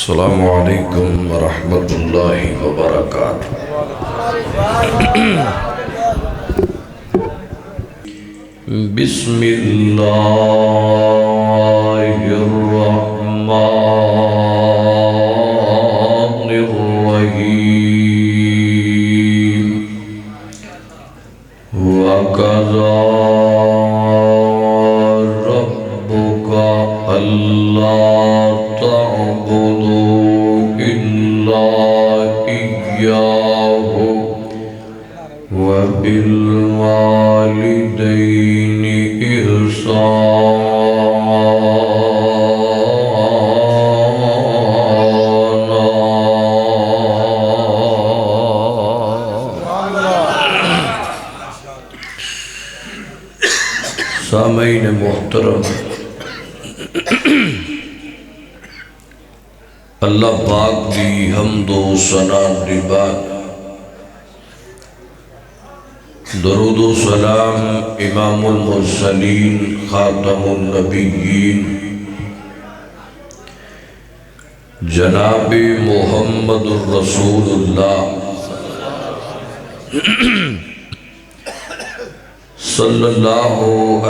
السلام علیکم ورحمۃ اللہ وبرکاتہ۔ بسم اللہ الرحمن الرحیم۔ وَقَضَى رَبُّكَ أَلَّا تعبدوا إلا إياه وبالوالدين إحسانا۔ سامعین محترم، اللہ پاک دی حمد و ثنا دی بعد درود و سلام امام المرسلین خاتم النبیین جناب محمد الرسول اللہ صلی اللہ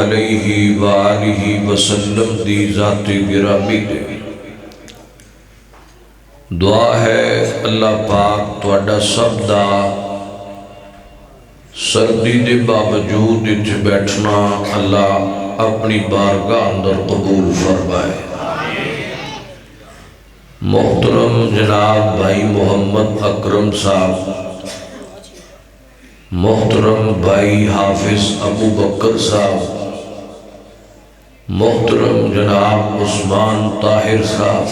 علیہ وآلہ وسلم دی ذات گرامی دے۔ دعا ہے اللہ پاک تواڈا سب دا سردی دے باوجود اتھے بیٹھنا اللہ اپنی بارگاہ اندر قبول فرمائے۔ محترم جناب بھائی محمد اکرم صاحب، محترم بھائی حافظ ابو بکر صاحب، محترم جناب عثمان طاہر صاحب،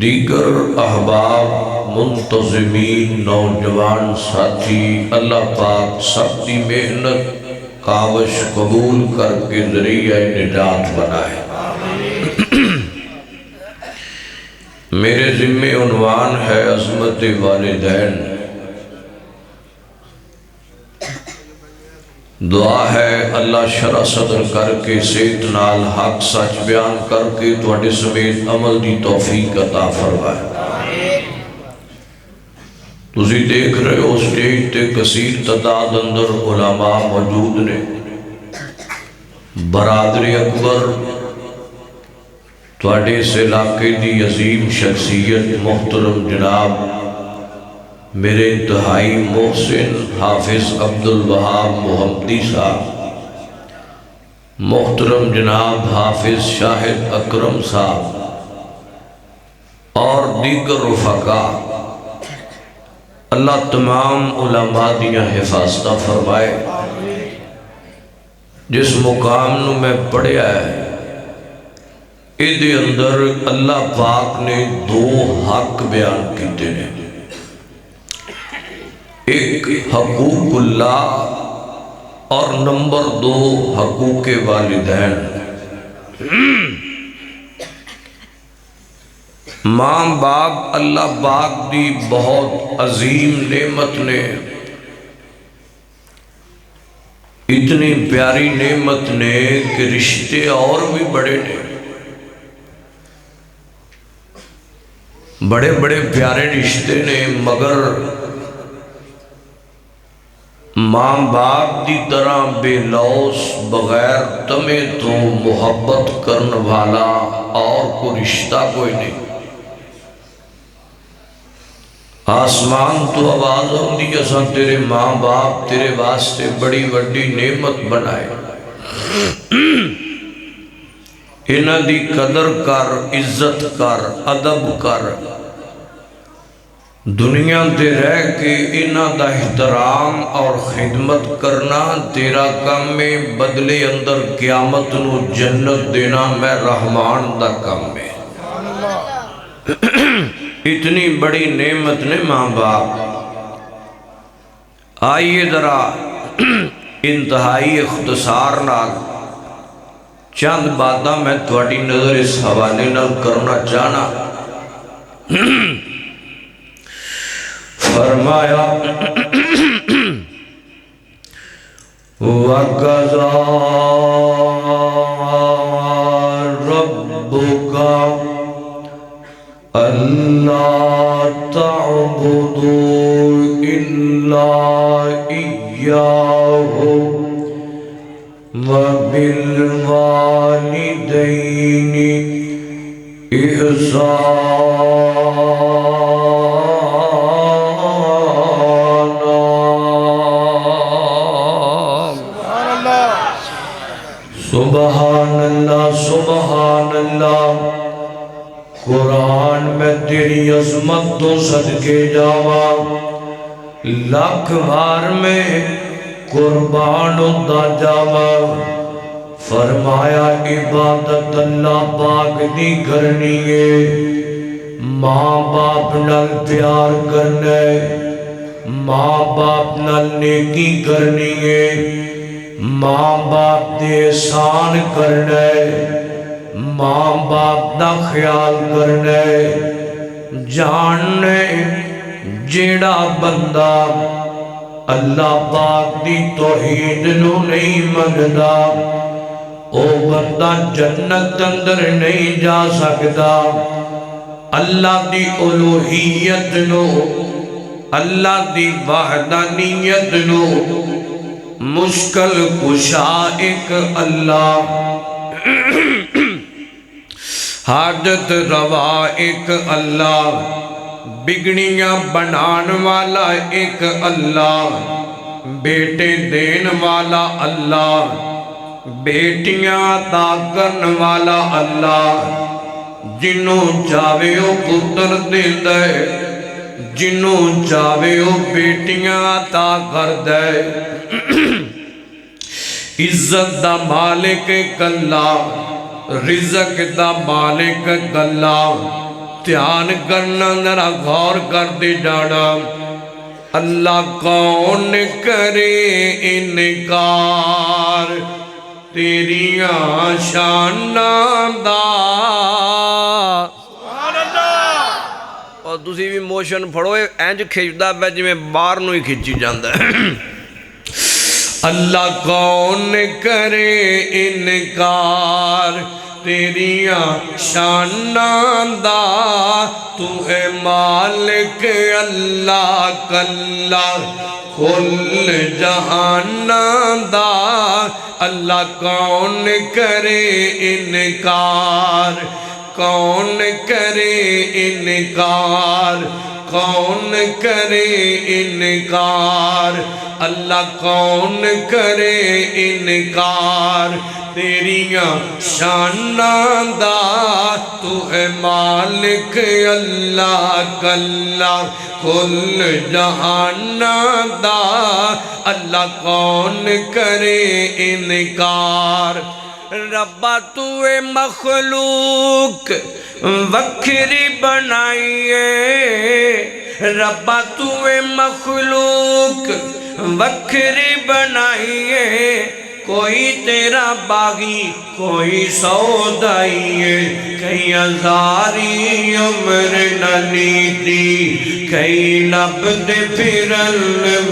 دیگر احباب، منتظمین، نوجوان ساتھی، اللہ پاک سب دی محنت کاوش قبول کر کے ذریعہ نجات بنائے۔ میرے ذمہ عنوان ہے عظمت والدین۔ دعا ہے اللہ شرح صدر کر کے صحت نال حق سچ بیان کر کے تواڈے سمیت عمل دی توفیق عطا فرمائے۔ تسی دیکھ رہے ہو سٹیج تے کثیر تعداد اندر علماء موجود نے۔ برادری اکبر تواڈے اس علاقے دی عظیم شخصیت محترم جناب میرے انتہائی محسن حافظ عبدالوہاب محمدی صاحب، محترم جناب حافظ شاہد اکرم صاحب اور دیگر رفقا، اللہ تمام علماء دیاں حفاظتہ فرمائے۔ جس مقام نو میں پڑھیا ہے ادھے اندر اللہ پاک نے دو حق بیان کیتے ہیں، ایک حقوق اللہ اور نمبر دو حقوق والدین۔ ماں باپ اللہ پاک دی بہت عظیم نعمت نے، اتنی پیاری نعمت نے کہ رشتے اور بھی بڑے نے، بڑے بڑے پیارے رشتے نے، مگر ماں باپ دی طرح بے لوث بغیر تمہیں تو محبت کرنے والا اور کوئی رشتہ کوئی نہیں۔ آسمان تو آواز ہوندی اساں تیرے ماں باپ تیرے واسطے بڑی وڈی نعمت بنائے، انہاں دی قدر کر، عزت کر، ادب کر، دنیا تے رہ کے انہاں دا احترام اور خدمت کرنا تیرا کام میں، بدلے اندر قیامت نو جنت دینا میں رحمان دا کام میں۔ اتنی بڑی نعمت نے ماں باپ۔ آئیے ذرا انتہائی اختصار نال چند باتاں میں تواڈی نظر اس حوالے نال کرنا چاہنا۔ فرمایا وَقَضَى رَبُّكَ ألا تعبدوا إلا إياه وبالوالدين سبحان اللہ سبحان اللہ۔ قرآن میں تیری عظمت تو صدقے جاوا، لاکھ بار میں قربان ہوتا جاوا۔ فرمایا عبادت اللہ پاک دی کرنی ہے، ماں باپ نال پیار کرنا ہے، ماں باپ نال نیکی کرنی ہے، ماں باپ دے احسان کرنا ہے، ماں باپ دا خیال کرنا ہے۔ جاننے جیڑا بندہ اللہ پاک دی توحید نو نہیں مندا، او بندہ جنت اندر نہیں جا سکتا۔ اللہ دی الوہیت نو، اللہ دی وحدانیت نو مشکل کشا ایک اللہ، حاجت روا ایک اللہ، بگڑیاں بنان والا ایک اللہ، بیٹے دین والا اللہ، بیٹیاں عطا کرن والا اللہ، جنوں چاہے او پتر دے دے، جنوں چاہے او بیٹیاں عطا کر دے۔ عزت دا مالک ایک اللہ، رزق دا مالک ایک اللہ۔ دھیان کرنا ذرا غور کر دے جانا، اللہ کون کرے انکار تیریاں شاناں دا۔ اور دوسری بھی موشن پڑھو اینج کھچدا پہ جی میں باہر نو ہی کھچی جاندہ ہے۔ اللہ کون کرے انکار تیریاں شاناں دا، تو ہے مالک اللہ کلا کل جہاناں دا۔ اللہ کون کرے انکار، کون کرے انکار، کون کرے انکار، اللہ کون کرے انکار تیریاں شاناں دا، تو ہے مالک اللہ کلا کل جہاناں دا۔ اللہ کون کرے انکار، ربا تو مخلوق وکھری بنائیے، ربا تو مخلوق وکھری بنائیے، کوئی تیرا باغی کوئی سودائی، کئی ہزاری عمر نلیتی، کئی نبد پھرن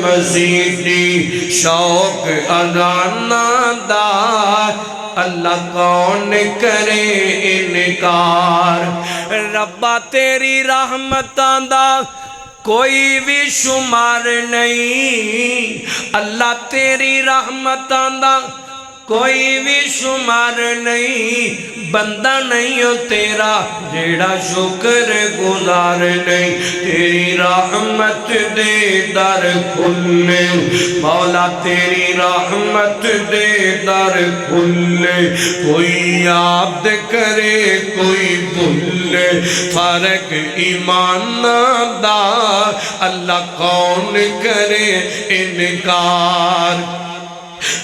مزیدی، شوق ادانا دا۔ اللہ کون کرے انکار، ربا تیری رحمتاں دا کوئی بھی شمار نہیں، اللہ تیری رحمتاں دا کوئی بھی شمار نہیں، بندہ نہیں ہو تیرا جیڑا شکر گزار نہیں۔ تیری رحمت دے در کھلے مولا، تیری رحمت دے در کھلے، کوئی یاد کرے کوئی بھولے، فرق ایمان دا۔ اللہ کون کرے انکار،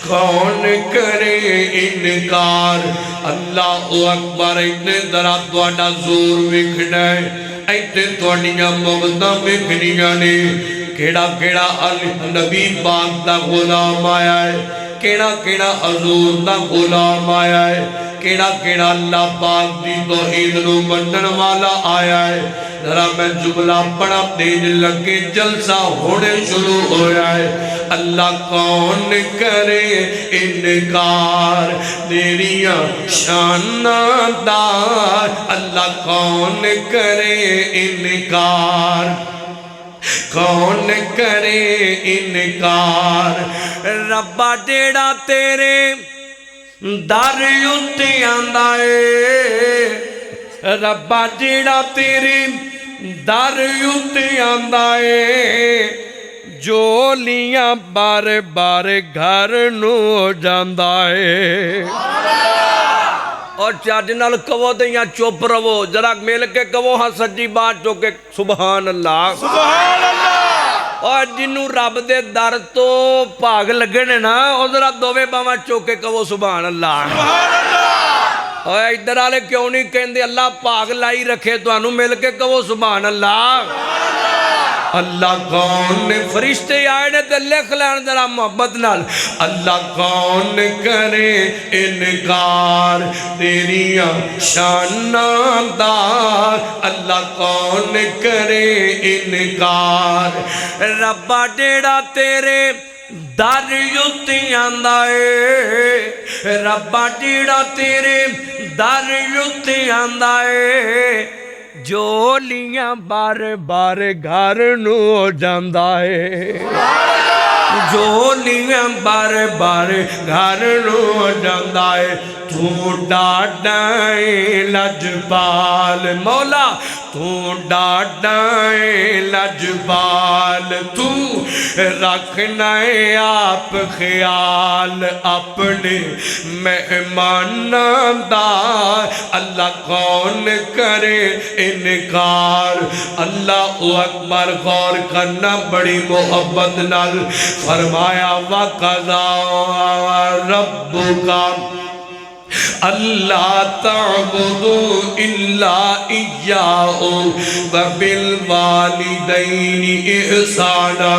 کون کرے انکار۔ اللہ اکبر، اتنے ذرا تواڈا زور وکھنا ہے، ایتھے تواڈیاں محبتاں وکھنیاں نے۔ کیڑا کیڑا نبی پاک دا غلام آیا ہے، کیڑا کیڑا حضور دا غلام آیا ہے، کیڑا کیڑا اللہ پاک دی توحید نو منن والا آیا ہے۔ ذرا میں جملہ بڑا تیز لگے جلسہ ہونے شروع ہو جائے اللہ کون کرے انکار تیریاں شاندار اللہ کون کرے انکار کون کرے انکار ربا جیڑا تیرے در اُتے آندا اے ربا جیڑا تیرے در اُتے آندا اے جولیاں بار بار گھر نو جاندا اے اور چاچ نال کہو تے یا چپ رہو ذرا مل کے کہو ہاں سچی بات جو کہ سبحان اللہ سبحان اللہ اور جنوں رب دے در تو بھاگ لگنے نا او ذرا دوویں باواں چوکے کہو سبحان اللہ سبحان اللہ اور ادھر والے کیوں نہیں کہندے اللہ بھاگ لائی رکھے تانوں مل کے کہو سبحان اللہ اللہ کون نے فرشتے آئے نے تے لکھ لین ذرا محبت نال اللہ کون کرے انکار تیریاں شاناں دا اللہ کون کرے انکار ربا جیڑا تیرے در اُتے آندا اے ربا جیڑا تیرے در اُتے آندا اے جولیاں بار بار گھر نو جاندا اے جولیاں بار بار گھر نو جاندا اے تو ڈاڈا اے لجپال مولا تو ڈاڈا اے لجپال تو رکھنا اے آپ خیال اپنے مہماناں دا اللہ کون کرے انکار اللہ اکبر غور کرنا بڑی محبت نال فرمایا وَقَضَىٰ رَبُّكَ اللہ تعبدوا الا ایاہ وبالوالدین احسانا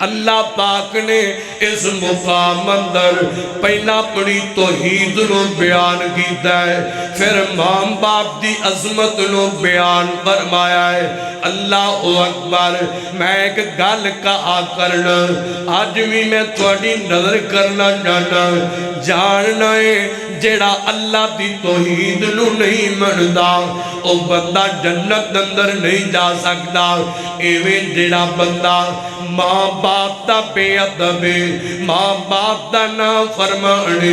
اللہ پاک نے اس مقام اندر پہلا اپنی توحید نو بیان کیتا ہے پھر ماں باپ دی عظمت نو بیان فرمایا ہے اللہ اکبر میں ایک گل کہا کرنا آج بھی میں تھوڑی نظر کرنا چاہنا جاننا ہے جیڑا اللہ دی توحید نو نہیں مندا او بندہ جنت اندر نہیں جا سکتا ایویں جیڑا بندہ ماں باپ دا بے ادب ماں باپ دا نافرمان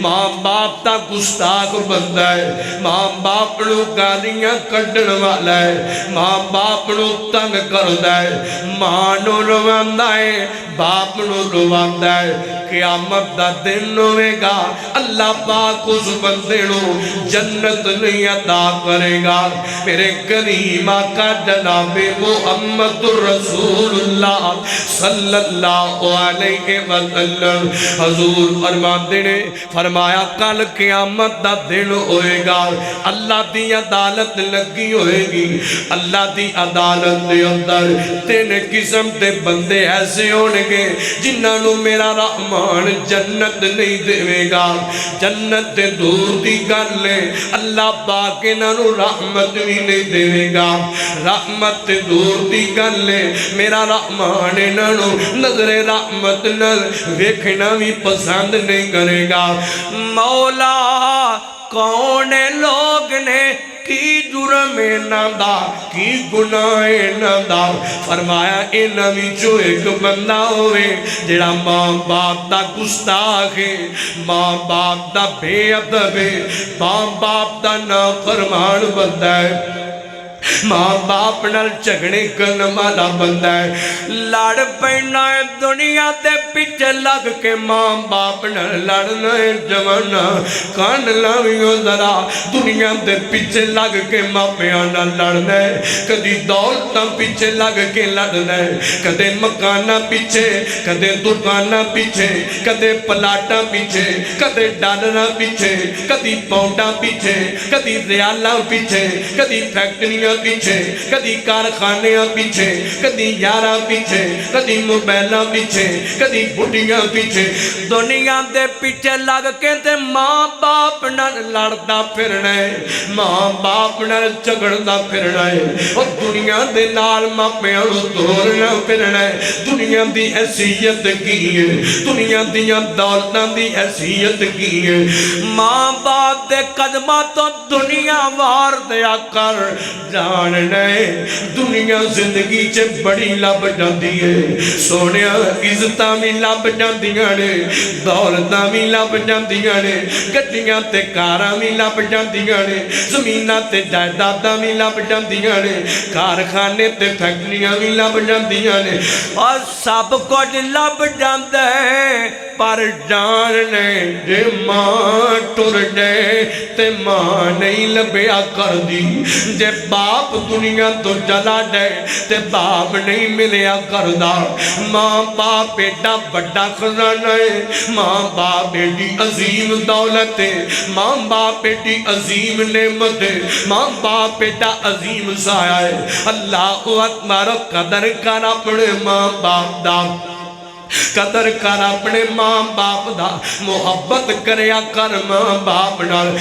ماں باپ دا گستاخ بندہ ہے ماں باپ نو گالیاں کڈن والا ہے ماں باپ نو تنگ کردا ہے ماں نو رواندا ہے باپ نو رواندا ہے قیامت دا دن ہوئے گا اللہ پاک اس بندے نو جنت نہیں عطا کرے گا میرے کریم آقا جناب محمد رسول اللہ صلی اللہ علیہ وسلم حضور فرماتے نے فرمایا کل قیامت دا دن ہوئے گا اللہ دی عدالت لگی ہوئے گی اللہ دی عدالت دے اندر تین قسم دے بندے ایسے ہونے گے جنہاں نو میرا رحمان جنت نہیں دے گا جنت دے دور دی گل لے اللہ پاک انہاں نو رحمت بھی نہیں دے گا رحمت دے دور دی گل لے میرا رحمان انہاں نو نظر رحمت نال ویکھنا بھی پسند نہیں کرے گا مولا کون لوگ نے کی جرم ندا کی گناہ ندا فرمایا انہاں وچوں ایک بندہ ہوئے جڑا ماں باپ دا گستاخ ہے ماں باپ دا بے ادب ہے ماں باپ دا نافرمان بندہ ہے ماں باپ نال جھگڑے کرن والا بندہ ہے لڑ پینا ہے دنیا تے پیچھے لگ کے ماں باپ نال لڑنا ہے جوانا کان لاویو ذرا دنیا تے پیچھے لگ کے ماں پیاں نال لڑنا ہے کدی دولتاں پیچھے لگ کے لڑنا ہے کدے مکانہ پیچھے کدے دکانہ پیچھے کدے پلاٹاں پیچھے کدے ڈالرہ پیچھے کدی پاؤنڈاں پیچھے کدی ریالہ پیچھے کدی فیکٹریاں پیچھے پیچھے کدی کارخانیاں پیچھے کدی یاراں پیچھے کدی موبائلاں پیچھے کدی بڑھیاں پیچھے دنیا دے پیچھے لگ کے تے ماں باپ نال لڑدا پھرنا ہے ماں باپ نال جھگڑدا پھرنا ہے او دنیا دے نال ماپیاں نوں توڑنا پھرنا ہے دنیا دی حیثیت کی ہے دنیا دیاں دولتاں دی حیثیت کی ہے ماں باپ دے قدماں تو دنیا وار دیا کر جاننا ہے دنیا زندگی چے بڑی لب جاندی ہے سونیا عزتاں بھی لب جاندیاں نے دولتاں بھی لب جاندیاں نے گڈیاں تے کاراں بھی لب جاندیاں نے زمیناں تے جائیداداں بھی لب جاندیاں نے کارخانے تے فیکٹریاں بھی لب جاندیاں نے اور سب کچھ لب جاندا ہے پر جاننے جے ماں ٹر جائے تے ماں نہیں لبیا کر دی جے باپ دنیا تو چلا جائے تے باپ نہیں ملیا کردا ماں باپ ایڈا بڑا خزانہ ہے ماں باپ ایڈی عظیم دولت ہے ماں باپ ایڈی عظیم نعمت ہے ماں باپ ایڈا عظیم سایہ ہے اللہ اکبر قدر کر اپنے ماں باپ دا قدر کر اپنے ماں باپ دا محبت کریا کر ماں باپ نال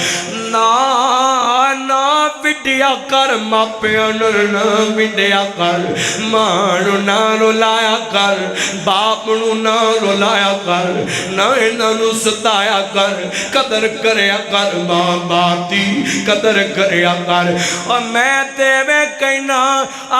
نا وڈیا کر ماپیاں نا وڈیا کر ماں نو نا رلایا کر باپ نو نا رلایا کر نا انہاں نو ستایا کر قدر کریا کر ماں باپ دی قدر کریا کر اور میں تیوے کہنا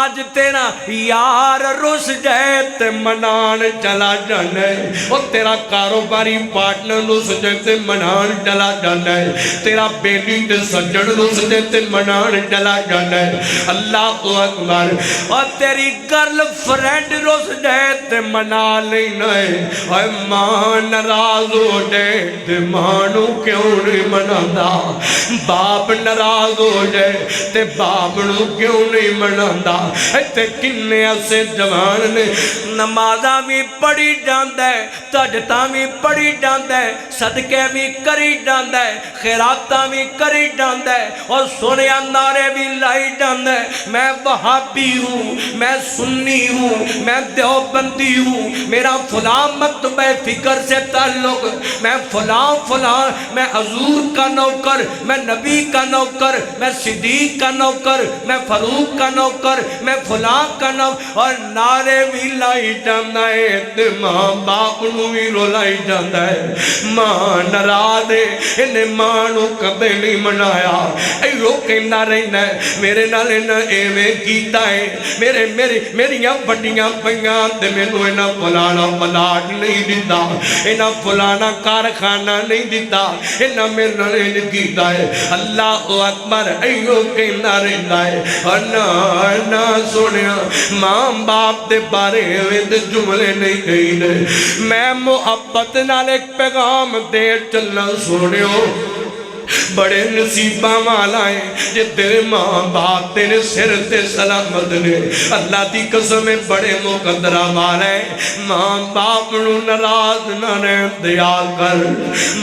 آج تیرا یار رس جائے تے منان چلا جانا ہے اور تیرا کاروباری پارٹنر رس جائے تے منان چلا جانا ہے تیرا بیٹی تے سجن رس جائے تے منان چلا جانا ہے اللہ اکبر اور تیری گرل فرینڈ رس جائے تے منا لینا ہے اور ماں ناراض ہو جائے تے ماں نو کیوں نہیں منادا باپ ناراض ہو جائے تے باپ نو کیوں نہیں منادا تے کنے ایسے جوان نے نمازاں بھی پڑھی جاندا ہے تہجداں بھی پڑھی جاندا ہے صدقے بھی کری جاندا ہے خیراتاں بھی کری جاندا ہے اور سنیا نعرے بھی لائی جاندا ہے میں وہابی ہوں میں سنی ہوں میں دیوبندی ہوں میرا فلاں مکتبہ فکر سے تعلق میں فلاں میں حضور کا نوکر میں نبی کا نوکر میں صدیق کا نوکر میں فاروق کا نوکر میں فلاں کا نوکر اور نعرے بھی لائی جاندا ہے تے ماں باپ نو بھی رولائی جاندا ہے ماں ناراض ہے انہیں ماں نو کدے نہیں منایا اے رو کہندا رہنا ہے میرے نال انہاں ایویں کیتا ہے میریاں بڑیاں پئیاں تے مینوں انہاں فلانا پلاٹ نہیں دتا انہاں فلانا کارخانہ نہیں دتا انہاں میرے نال انہاں کیتا ہے اللہ اکبر اے رو کہندا رہندا ہے انا سنیا ماں باپ دے بارے وچ جملے نہیں کہندے میں محبت نال ایک پیغام دے چلنا سنیو بڑے نصیباں والا ہے جے تیرے ماں باپ تیرے سر تے سلامت نے اللہ دی قسم بڑے مقدرہ والا ہے ماں باپ نو ناراض نہ رہن دیا کر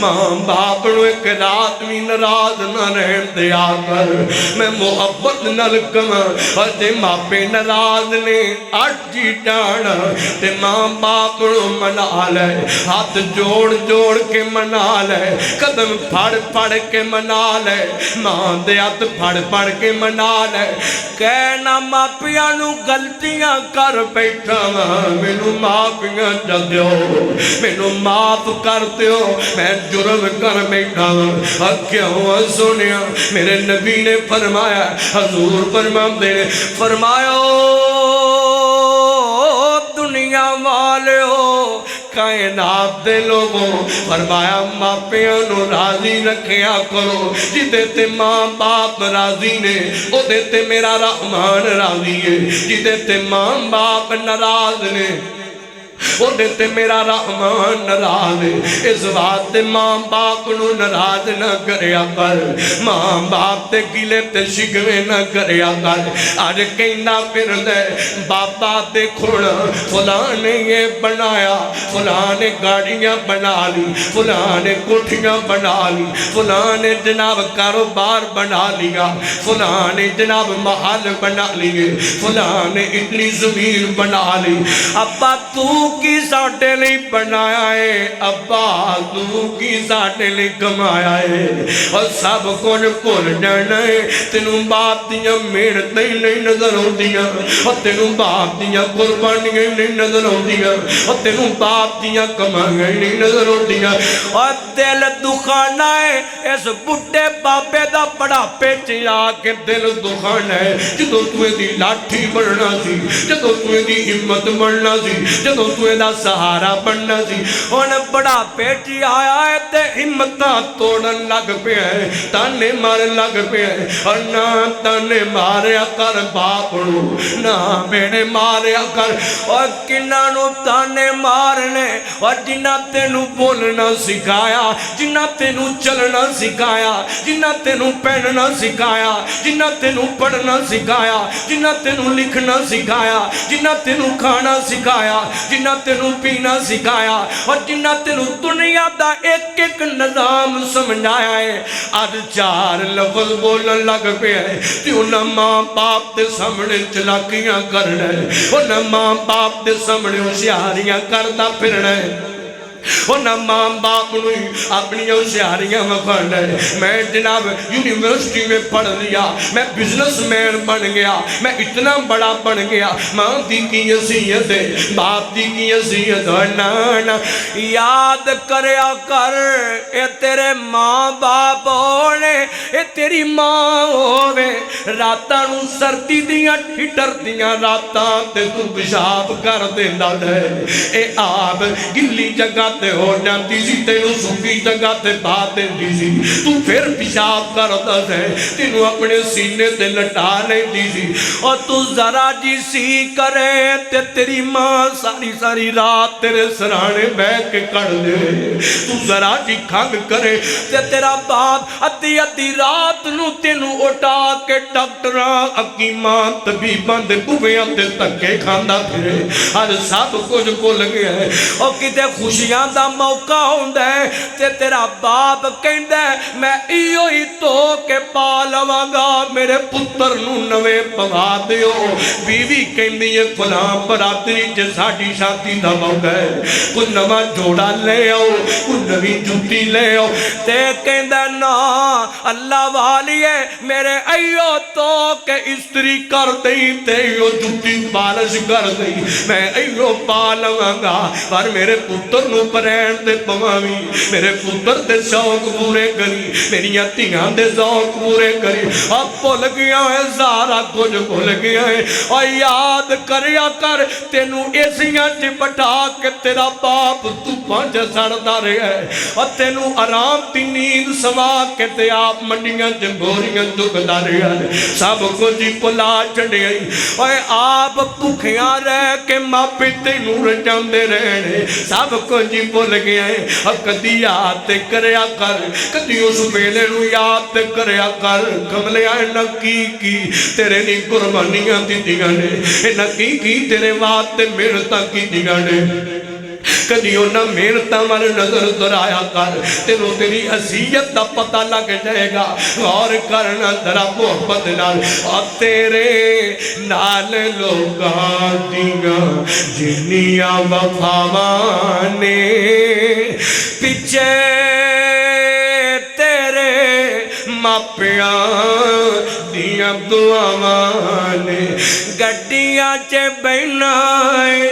ماں باپ نو ایک رات بھی ناراض نہ رہن دیا کر میں محبت نال کما اور تے ماپے ناراض نے اٹھی جانا تے ماں باپ نو منا لے ہاتھ جوڑ جوڑ کے منا لے قدم پھڑ کے منا لے ماں دے ہاتھ پھڑ کے منا لے کہنا ماپیاں نو غلطیاں کر بیٹھا مینوں معافیاں چا دیو مینوں معاف کر دیو میں جرم کر بیٹھا کیوں سنیا میرے نبی نے فرمایا حضور فرماندے نے فرمایا دنیا والے ہو کائنات دے لوگوں فرمایا ماپیاں نو راضی رکھیا کرو جدے تے ماں باپ راضی نے او دے تے میرا رحمان راضی ہے جدے تے ماں باپ ناراض نے او دے تے میرا رحمان ناراض ہے۔ اس واسطے ماں باپ نو ناراض نہ کریا کر، ماں باپ تے گلے تے شکوے نہ کریا کر۔ اج کہندا پھردا بابا دیکھو نا فلاں نے یہ بنایا، فلاں نے گاڑیاں بنا لی، فلاں نے کوٹھیاں بنا لی، فلاں نے جناب کاروبار بنا لیا، فلاں نے جناب محل بنا لیے، فلاں نے اتنی زمین بنا لی۔ ابا تو کی ساٹھے لئی بنایا ہے، ابا تو کی ساٹھے لئی کمایا ہے، اور سب کچھ بھول جانا ہے۔ تینوں باپ دیاں محنتیں نہیں نظر ہوندیاں، اور تینوں باپ دیاں قربانیاں نہیں نظر ہوندیاں، اور تینوں باپ دیاں کمائیاں نہیں نظر ہوندیاں۔ اور دل دکھانا ہے اس بڈھے بابے دا بڑا پیچ آ کے دل دکھانا ہے۔ جدوں تو دی لاٹھی بننا سی، جدوں تو دی ہمت بننا سی، جدوں تو دا سہارا بننا سی، ان بڑا پیچ آیا ہے تے ہمتاں توڑن لگ پہ ہے، تانے مارن لگ پہ ہے۔ اور نہ تانے ماریا کر باپ نو، نہ بیڑے ماریا کر، اور کنہ نو تانے مارنے، اور جنہ تینو بولنا سکھایا، جنہ تینو چلنا سکھایا، جنہ تینو پہننا سکھایا، جنہ تینو پڑھنا سکھایا، جنہ تینو لکھنا سکھایا، جنہ تینو کھانا سکھایا، جنہ تینو پینا سکھایا، اور جنہ تینو دنیا دا ایک ایک نظام سمجھایا ہے، آج چار لفظ بولن لگ پہ ہے۔ تیوں نہ ماں باپ دے سامنے چلاکیاں کرنا ہے، اور نہ ماں باپ دے سامنے ہوشیاریاں کردا پھرنا ہے، اور نہ ماں باپ نو اپنی ہوشیاریاں مکھانا ہے۔ میں جناب یونیورسٹی میں پڑھ لیا، میں بزنس مین بن گیا، میں اتنا بڑا بن گیا، ماں دی کی حیثیت ہے، باپ دی کی حیثیت ہے، نانا یاد کریا کر، اے تیرے ماں باپ ہونے، اے تیری ماں ہووے، راتاں نو سردی دیاں ٹھٹر دیاں راتاں تے تو پیشاب کر دیندا ہے، اے آپ گلی جگہ تے ہو جاندی سی، تینوں سکی جگہ تے پا دیندی سی، تو پھر پیشاب کردا ہے، تینوں اپنے سینے تے لٹا لیندی سی، اور تو ذرا جی سی کرے تے تیری ماں ساری ساری رات تیرے سرانے بیٹھ کے کڑ دے، تو ذرا جی کھنگ کرے تے تیرا باپ ادھی ادھی رات نو تینوں اٹھا کے ڈاکٹراں حکیماں طبیباں دے بوئیاں تے تکے کھاندا پھرے، ہر سب کچھ بھول گیا ہے۔ اور کتے خوشیاں دا موقع ہوندا ہے تے تیرا باپ کہندا ہے میں ایو ہی تو کے پا لواں گا، میرے پتر نو نویں پوا دیو۔ بیوی کہندی ہے فلاں برادری چ ساڈی شادی دا موقع ہے، کوئی نواں جوڑا لے آؤ، کوئی نویں جُتی لے آؤ، تے کہندا نا اللہ والی ہے میرے ایو تو کے استری کر دئی تے ایو جُتی پالش کر دئی، میں ایو پا لواں گا، پر میرے پتر نو پرین دے پواوی، میرے پتر دے شوق پورے کری، میری تیاں دے ذوق پورے کری۔ اب بھول گیا ہے سارا کچھ بھول گیا ہے، اور یاد کریا کر تینوں ایسیاں چ بٹھا کے تیرا باپ تو پانچ سڑدا رہا ہے، اور تینوں آرام دی نیند سوا کے تے آپ منڈیاں چ بوریاں دکھدا رہا ہے، سب کچھ بھلا چھڈیا، اور آپ بھکھیاں رہ کے ماپے تینوں رجاندے رہنے، سب کچھ بھول گیا ہے۔ اور کدی یاد کریا کر، کدی اس ویلے نو یاد کریا کر، کملیا نہ کی تیرے نی قربانیاں دتیاں نے، نہ کی تیرے واسطے محنتاں کیتیاں نے، کدی انہاں محنتاں وال نظر درایا کر، تینوں تیری حیثیت دا پتہ لگ جائے گا۔ غور کرنا ذرا محبت نال، اور تیرے نال لوکاں دیاں جنیاں وفاواں نے، پیچھے تیرے ماپیاں دیاں دعاواں نے، گڈیاں چ بہنا ہے،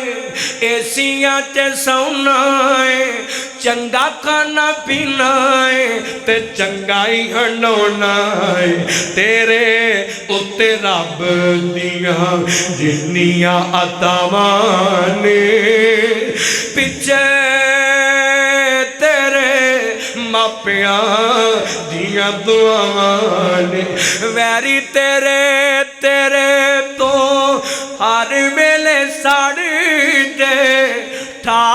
ایسیاں چ سونا ہے، چنگا کھانا پینا ہے تے چنگا ہی ہنڈونا ہے، تیرے اتے رب دیاں جنیاں عطاواں نے، پیچھے تیرے ماپیاں دیاں دعاواں نے، ویری تیرے تو ہر ویلے ساڑی دے ٹھا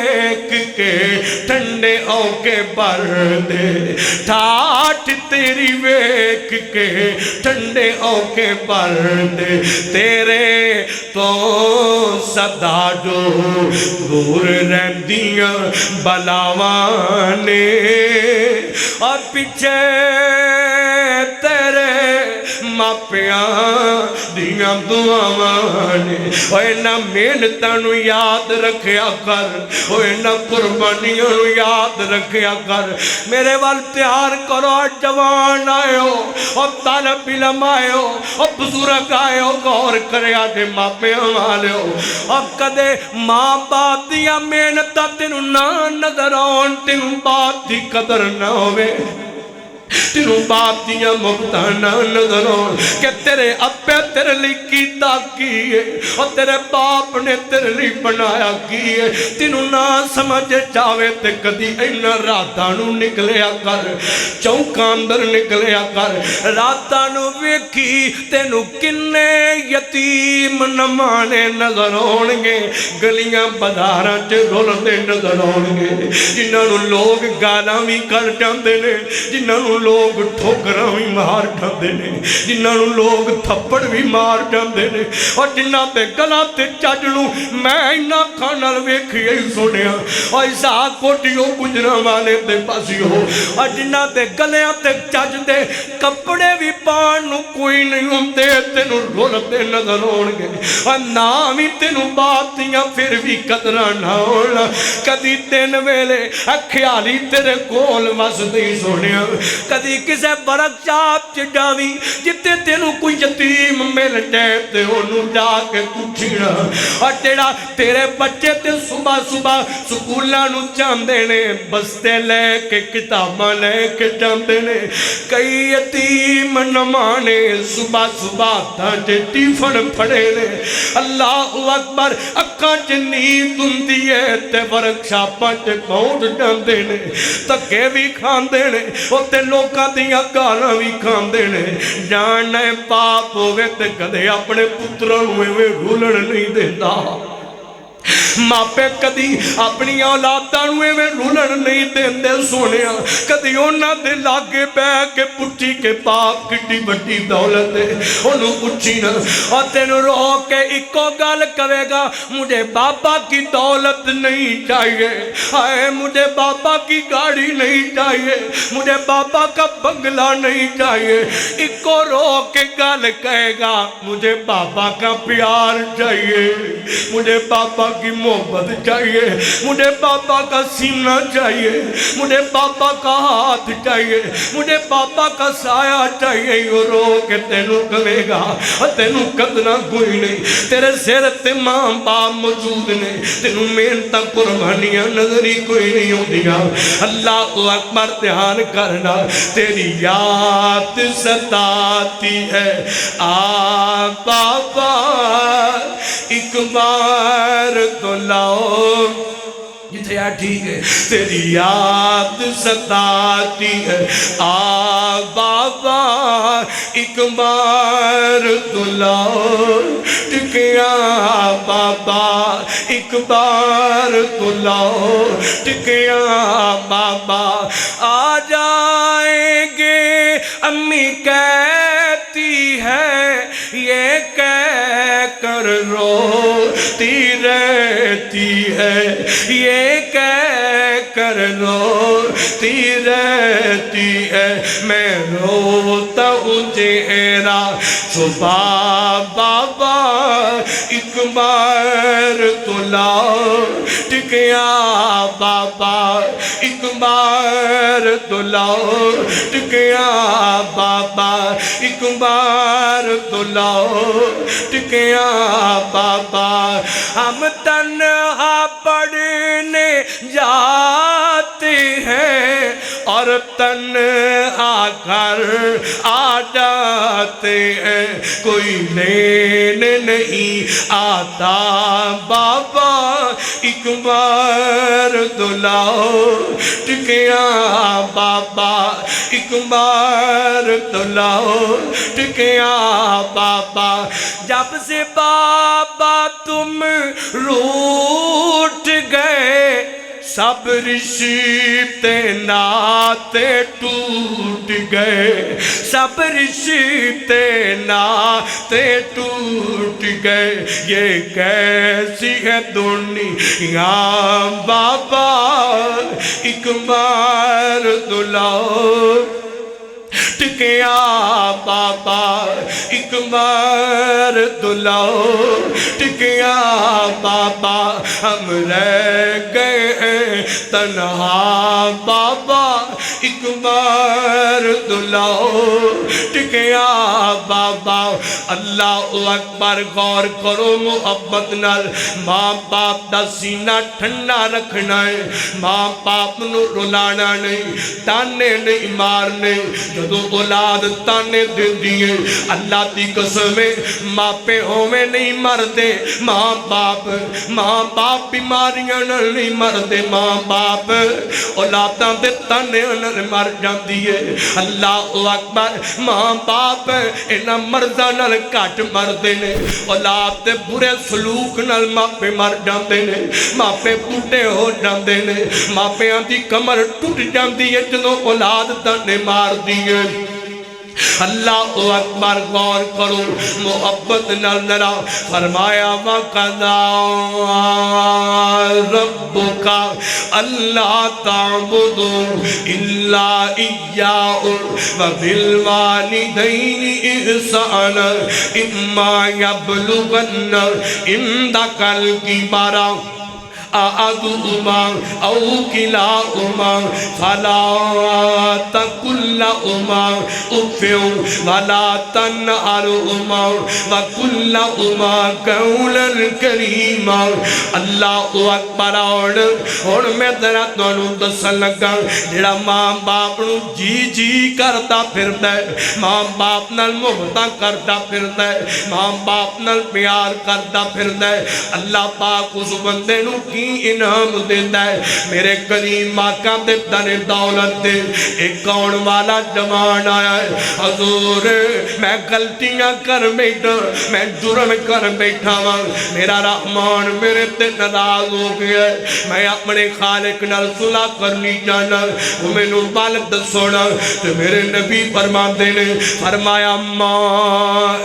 ویک کے ٹھنڈے اوکے پر دے ٹھاٹ تیری ویک کے ٹھنڈے اوکے پر دے تیرے تو صدا جو دور رہندیاں بلاوانے اور پیچھے تیرے ماپیاں دیاں دعاوانے اوے نہ محنتاں نو یاد رکھیا کر اوے نہ قربانیاں نو یاد رکھیا کر میرے وال تیار کرو جوان آئے ہو اور طالب علم آئے ہو اور بزرگ آئے ہو غور کرے آدھے ماپیاں والے ہو اب کدے ماں باپ دیا محنتاں تینوں نہ نظر آن تینوں باپ دی قدر نہ ہوئے تینوں باپ دیا مقتانہ نظروں کہ تیرے ابے تیرے لئے کیتا کیے اور تیرے باپ نے تیرے لئے بنایا کیے تینوں نہ سمجھ جاوے تے کدی اینا راتانو نکلیا کر چونکہ اندر نکلیا کر راتانو ویکھی تینوں کنے یتیم نمانے نظر ہونگے گلیاں بداراں چے رولتے نظر ہونگے جنہوں لوگ گالاں بھی کر جاندے نے جنہوں لوگ ٹھوکراں بھی مار جاندے نے جنہوں لوگ تھپڑ بھی مار جاندے نے اور جنہاں تے گلاں تے چاجنوں میں اینا کھانال ویکھیے سنیا اور ایسا کوٹیوں گجراں والے تے پاسیوں اور جنہاں تے گلیاں تے چاج دے کپڑے بھی پانوں کوئی نہیں ہوندے تینوں رولتے نظر ہونگے اور نامی تینوں بات دیاں پھر بھی قدرہ نہ ہونا کدی دن ویلے خیالی تیرے کول وس دی سنیا کدی کسے برک چاپ چڑھاوی جتے تینوں کوئی یتیم مل جائے تے انہوں جا کے کچھینا اور تیرے بچے تے صبح صبح سکولاں نو جاندے نے بستے لے کے کتاباں لے کے جاندے نے کئی یتیم نمانے صبح صبح تاجے ٹیفن پھڑے نے اللہ اکبر اکھاں چ نیند ہوندی ہے تے برک چاپاں چ پہنچ جاندے نے تکے بھی کھاندے نے تے لوکاں دیاں گالاں بھی کھاندے نے جانے پاپ ہوئے تے کدے اپنے پتراں نوں ایویں رولن نہیں دیندا ماپے کدی اپنی اولاداں نوں ایویں رولن نہیں دیندے سونیا کدی انہاں دے لاگے بیٹھ کے پٹھی کے باپ کڈی بڑی دولت ہے انہوں پوچھی نہ اور تینوں رو کے اکو گل کرے گا مجھے بابا کی دولت نہیں چاہیے ہائے مجھے بابا کی گاڑی نہیں چاہیے مجھے بابا کا بنگلہ نہیں چاہیے اکو رو کے گل کہے گا مجھے بابا کا پیار چاہیے مجھے بابا کی محبت چاہیے مجھے بابا کا سینہ چاہیے مجھے بابا کا ہاتھ چاہیے مجھے بابا کا سایہ چاہیے یہ رو کے تینوں کہے گا تینوں قدرہ کوئی نہیں تیرے سیر تے ماں باپ موجود نے تینوں محنتاں قربانیاں نظری کوئی نہیں ہوندیاں اللہ اکبر دھیان کرنا تیری یاد ستاتی ہے آ بابا ایک بار تو لاؤ جتھے آ ٹھیک ہے تیری یاد ستاتی ہے آ بابا ایک بار تو لاؤ ٹکیا بابا ایک بار تو لاؤ ٹکیا بابا آ جائیں گے امی کہتی ہے یہ کہہ کر روتی رہتی ہے یہ کہہ کر روتی رہتی ہے میں روتا ہوں تیرا صبح بابا ایک بار تو لاؤ ٹکیا بابا ایک بار تو لاؤ ٹکیا بابا ایک بار تو لاؤ ٹکیا بابا ہم تنہا پڑھنے جاتے ہیں اور تنہا گھر آ جاتے ہیں کوئی لینے نہیں آتا بابا ایک بار تو لاؤ ٹکیا بابا ایک بار تو لوٹ کے آ بابا، جب سے بابا تم روٹ گئے سب رشتے ناتے ٹوٹ گئے، سب رشتے ناتے ٹوٹ گئے، یہ کیسی ہے دنیا بابا، ایک بار تو لوٹ کے آ بابا، ایک بار تو لوٹ کے آ بابا، ہم رہ گئے ہیں تنہا بابا، ایک بار تو لوٹ کے آ بابا۔ اللہ اکبر، غور کرو محبت نال، ماں باپ دا سینہ ٹھنڈا رکھنا ہے، ماں باپ نو رلانا نہیں، تانے نہیں مارنے، جدو اولاد تانے دن دیئے اللہ دی قسمیں ماپے ہوئے نہیں مردے، ماں باپ بیماریاں نہیں مردے، ماں باپ اولاداں دے تانے نہیں مر جاندی ہے۔ اللہ اکبر، ماں باپ انہاں مرضاں نال کٹ مردے نے، اولاد دے برے سلوک نال ماپے مر جاندے نے، ماپے بوٹے ہو جاندے نے، ماپیاں دی کمر ٹوٹ جاندی ہے جدو اولاد تانے مار دیئے۔ اللہ اکبر، غور کرو محبت نظرہ، فرمایا وَقَضَىٰ رَبُّكَ أَلَّا تَعْبُدُوا إِلَّا إِيَّاهُ وَبِالْوَالِدَيْنِ إِحْسَانًا إِمَّا يَبْلُغَنَّ عِندَكَ الْكِبَرَ أحدهما أو كلاهما فلا تقل لهما أف ولا تنهرهما وقل لهما قولا كريما۔ اللہ اکبر، اور میں ذرا تانوں دسن لگا، جڑا ماں باپ نو جی جی کرتا پھردا ہے، ماں باپ نال محبت کرتا پھردا ہے، ماں باپ نال پیار کرتا پھردا ہے، اللہ پاک اس بندے نو انعام دیتا ہے۔ میرے کریم آقا دے در دولت دے ایک کون والا جوان آیا ہے، حضور میں غلطیاں کر بیٹھا، میں جرم کر بیٹھا ہوں، میرا رحمان میرے تے ناراض ہو گیا ہے، میں اپنے خالق نال صلح کرنی جانا، وہ میں نو بالد سونا، تو میرے نبی فرماتے نے فرمایا ماں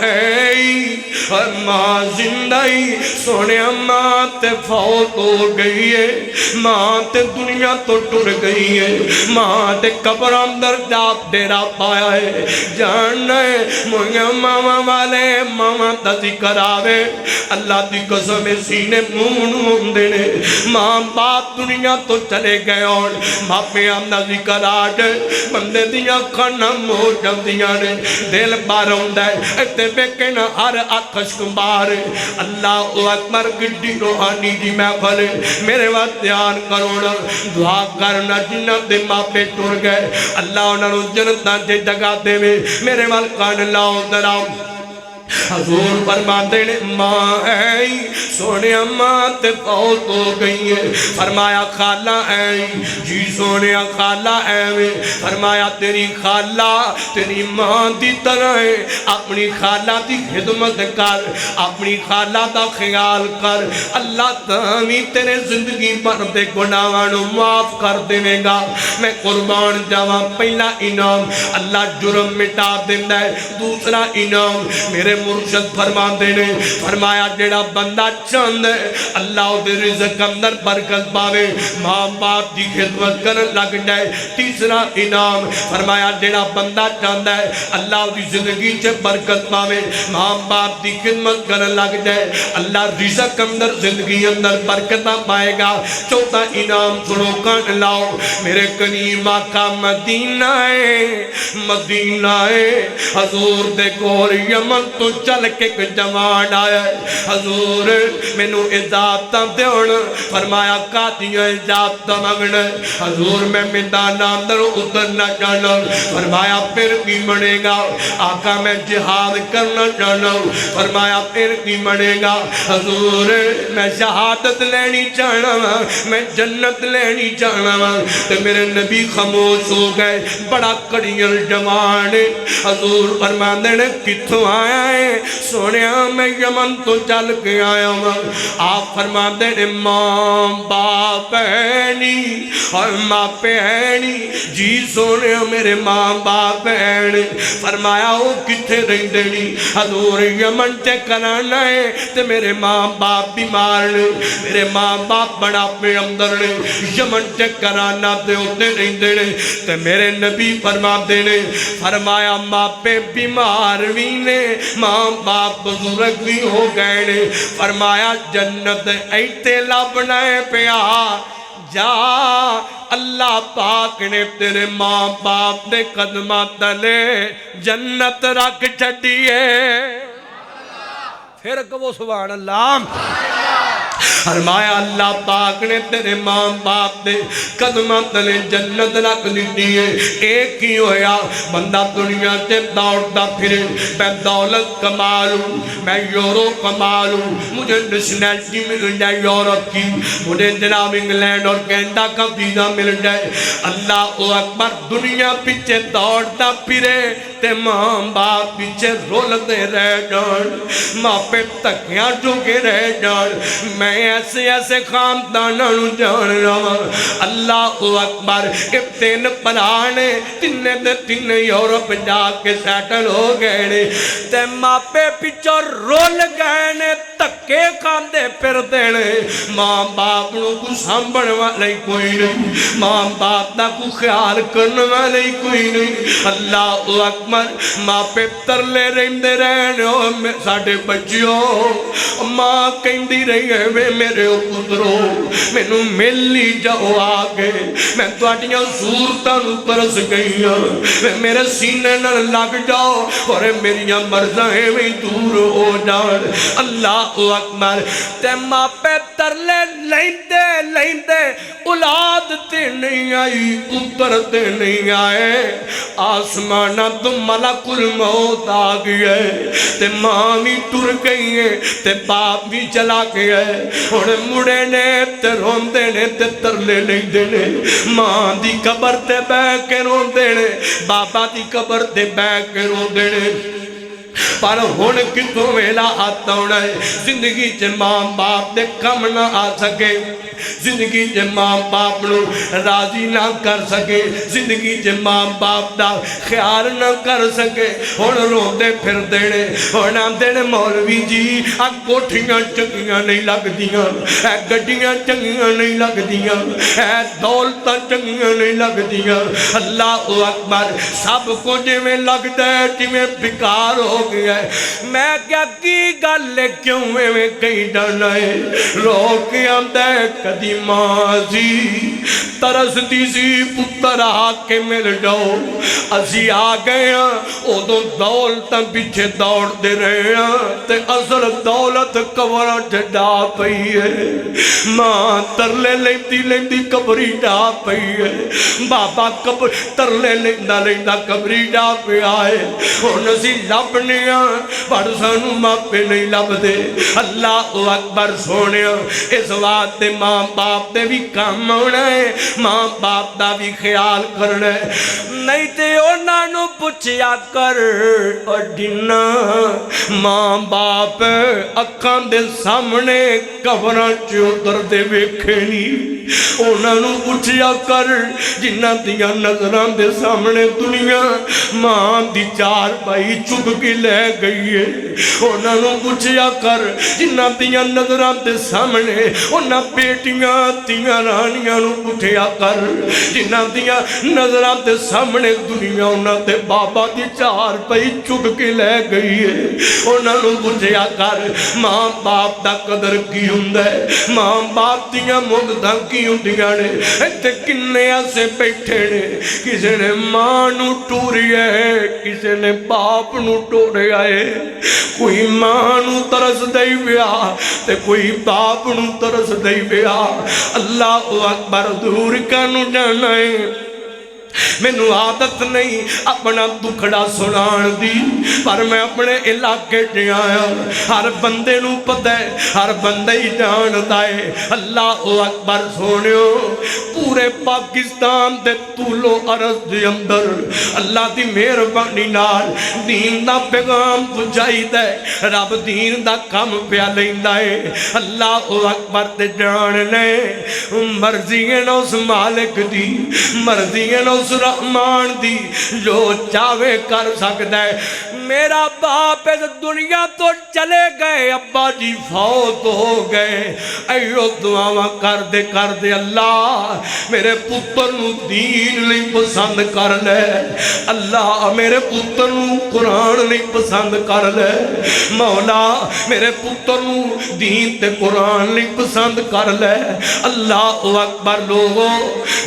ماں زندہی سونے ماں تے فوت ہو گئی ہے، ماں تے دنیا تو ٹر گئی ہے، ماں تے قبر اندر جاپ ڈیرا پایا ہے، جاننا ہے مجھے ماما والے ماما تا ذکر آوے، اللہ دی قسم سینے مون ہوندے نے، ماں باپ دنیا تو چلے گئے اور ماں پہ آمدہ ذکر آجے بندے دیا کھنم ہو جاندیاں نے، دل بار ہوندہ ہے ایتے بیکے نہ ہر اکھشک بارے۔ اللہ اکبر، گڈی روحانی دی محفل میرے وقت دھیان کرونا، دعا کرنا جنہ دے ماں پہ ٹر گئے، اللہ انہوں نے جنتاں دے جگہ دے میں میرے والکان لاؤ دراؤ۔ حضور فرماتے نے ماں ہے سونے ماں تے فوت ہو گئی ہے، فرمایا خالہ ہے جی سونے خالہ ہے، فرمایا تیری خالہ تیری ماں دی طرح ہے، اپنی خالہ دی خدمت کر، اپنی خالہ دا خیال کر، اللہ تعالی تیرے زندگی پر دے گناہوں معاف کر دے گا۔ میں قربان جاواں، پہلا انعام اللہ جرم مٹا دینا ہے، دوسرا انعام میرے مرشد فرماتے نے فرمایا جڑا بندہ چاند ہے اللہ دے رزق اندر برکت پاوے، ماں باپ دی خدمت کرن لگ جائے، تیسرا انعام فرمایا جڑا بندہ چاند ہے اللہ دی زندگی چے برکت پاوے، ماں باپ دی خدمت کرن لگ جائے، اللہ رزق اندر زندگی اندر برکت پائے گا۔ چوتھا انعام سنو کان لاؤ، میرے کریم آقا مدینہ ہے، مدینہ ہے، حضور دے گور یمن تو تو چل کے کوئی جوان آیا ہے، حضور مینوں اجازتاں دیون، فرمایا کاتیاں اجازتاں منگنا ہے، حضور میں میدان اندر اترنا چاہنا ہوں، فرمایا پھر کی بنے گا، آقا میں جہاد کرنا چاہنا ہوں، فرمایا پھر کی بنے گا، حضور میں شہادت لینی چاہنا ہوں، میں جنت لینی چاہنا ہوں، تو میرے نبی خاموش ہو گئے، بڑا کڑیاں جوان، حضور فرماندے نے کتھوں آیا ہے، سونیا میں یمن تو چل کے آیا ہوں، آپ فرماندے نے ماں باپ بہنی اور ماں بہنی، جی سونیا میرے ماں باپ بہن، فرمایا وہ کتھے رہندے نی، حضور یمن تے کرانا ہے تے میرے ماں باپ بیمار نے، میرے ماں باپ بڑا پہ اندر نے، یمن تے کرانا تے ہوتے رہندے نے، تے میرے نبی فرماتے نے، فرمایا ماں پہ بیمار بھی نے، ماں باپ بزرگ بھی ہو گئے نے، فرمایا جنت ایتے لبنا ہے پیا، جا اللہ پاک نے تیرے ماں باپ دے قدمہ تلے جنت رکھ چھڑیے، پھر کہو سبحان اللہ، فرمایا اللہ پاک نے تیرے ماں باپ دے قدمہ تلے جنت رکھ دیتی ہے، ایک ہی ہویا بندہ دنیا سے دوڑتا پھرے، میں دولت کمالوں، میں یورو کمالوں، مجھے نیشنلٹی مل جائے یورپ کی، مجھے جناب انگلینڈ اور کینیڈا کا ویزا مل جائے، اللہ اکبر، دنیا پیچھے دوڑتا پھرے تے ماں باپ پیچھے رولتے رہ جان، ماں پہ تکیاں جھوکے رہ جان، میں ایسے ایسے خاندانوں جان رہا، اللہ اکبر، کہ تین پرانے تین یورپ جا کے سیٹل ہو گئے، تے ماں پہ پیچھے رول گئے، تکے کھاندے پھر دینے، ماں باپ نو کو سامبھن والے کوئی نہیں، ماں باپ دا کو خیال کرنے والے کوئی نہیں، اللہ اکبر، ماں پہ ترلے رہندے رہنے، ساڑھے بچیوں، ماں کہندی رہی ہے میرے پترو، میں نو ملی جاؤ آگے، میں تو آٹیاں صورتاں نو پرس گئی ہوں، میرے سینے نہ لگ جاؤ اور میریاں مرزائیں بھی دور ہو جان، اللہ اکبر، تے ماں پہ ترلے لیندے اولاد تے نہیں آئی، پتر تے نہیں آئے، آسمانہ تو ملک الموت آگئے، تے ماں بھی ٹر گئی ہے، تے باپ بھی چلا گیا ہے، اور مڑے نے تے روندے نے تے ترلے نہیں دینے، ماں دی قبر تے بے کے روندے نے، بابا دی قبر تے بے کے روندے نے، پر ہون کتوں ویلا آتا ہونا ہے، زندگی چے ماں باپ دے کم نہ آ سکے، زندگی چے ماں باپ نو راضی نہ کر سکے، زندگی چے ماں باپ دا خیال نہ کر سکے، ہون روندے پھر دینے، ہون دینے مولوی جی، کوٹھیاں چنگیاں نہیں لگ دیاں، گڈیاں چنگیاں نہیں لگ دیاں، دولتاں چنگیاں نہیں لگ دیاں، اللہ اکبر، سب کو جی میں لگ دے جی میں بکار ہو گیا ہے، میں کیا کی گالے کیوں میں کہیں ڈانا ہے، رو کے آندے کدی ماضی ترس دیسی پتر آکے مل جاؤ، اسی آگئے ہیں او دو دولتاں پیچھے دوڑ دے رہے ہیں، تے اصل دولت کورا جڑا پئی ہے، ماں ترلے لیندی کبری جا پئی ہے، بابا ترلے لیندہ کبری جا پہ آئے، اور نسی لبنیاں پر سانو ماں پہ نہیں لب دے، اللہ اکبر سونے، اس وقت ماں باپ دے بھی کام ہونا ہے، ماں باپ دا بھی خیال کرنا ہے، نہیں تے اونا نو پچھیا کر، اور جنہ ماں باپ اکھان دے سامنے کبران چودر دے ویکھے نہیں، اونا نو پچھیا کر، جنہ دیا نظران دے سامنے دنیا ماں دی چار بھائی چک کے لے گئی ہے، اونا نو پچھیا کر، جنہ دیا نظران دے سامنے اونا بیٹیاں تیاں رانیاں نو پچھیا کر، جنہ دیا نظران دے سامنے دنیا اونا دے بابا دی چار بھائی چک کے لے گئی ہے، اونا نو پچھیا کر، ماں باپ دا قدر کی ہوندہ ہے، ماں باپ دیا مقدہ کی لگی ہوندیاں نے تے کنے ایسے بیٹھے نے کسے نے ماں نو ٹوریا ہے کسے نے باپ نو ٹوریا ہے کوئی ماں نو ترس دئی پیا تے کوئی باپ نو ترس دئی پیا اللہ اکبر دور کانو جانا ہے مینوں عادت نہیں اپنا دکھڑا سنان دی پر میں اپنے علاقے چ آیا ہر بندے نو پتہ ہے ہر بندہ ہی جاندا ہے اللہ اکبر سونیو پورے پاکستان دے طول و عرض دے اندر اللہ دی مہربانی نال دین دا پیغام پہنچائیدا ہے رب دین دا کم پیا لیندا ہے اللہ اکبر تے جاننے مرضی ہے نا اس مالک دی مرضی ہے نا اس رحمان دی جو چاہے کر سکتا ہے میرا باپ اس دنیا تو چلے گئے ابا جی فوت ہو گئے ایو دعاواں کر دے اللہ میرے پتر نو دین نہیں پسند کر لے اللہ میرے پتر نو قرآن نہیں پسند کر لے مولا میرے پتر نو دین تے قرآن نہیں پسند کر لے اللہ اکبر لوگو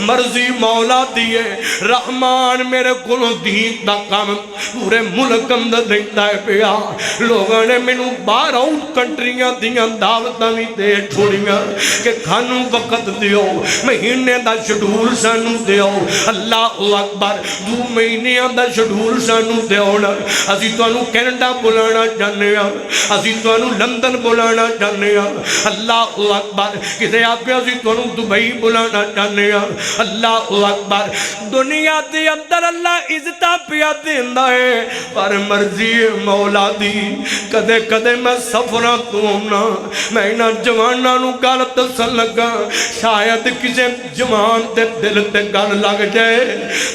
مرضی مولا دیے رحمان میرے کلو دین دا کام پورے ملک اندر دیتا ہے پیا لوگوں نے میں نو باہر آؤٹ کنٹریاں دیاں دعوتاں بھی دے چھوڑیاں کہ کھانوں وقت دیو مہینے دا شڈول سانو دیو اللہ اکبر 2 مہینیاں دا شڈول سانو دیو نا اسی تو انو کینیڈا بلانا چاہنے ہیں اسی تو انو لندن بلانا چاہنے ہیں اللہ اکبر کسے آپ اسی تو انو دبئی بلانا چاہنے ہیں اللہ اکبر دنیا دے اندر اللہ عزتہ پیا دیندا ہے پر مرضی مولا دی کدے کدے میں سفراں تو ہونا میں انہاں جواناں نو گل دسن لگا شاید کسے جوان دے دل تے گل لگ جائے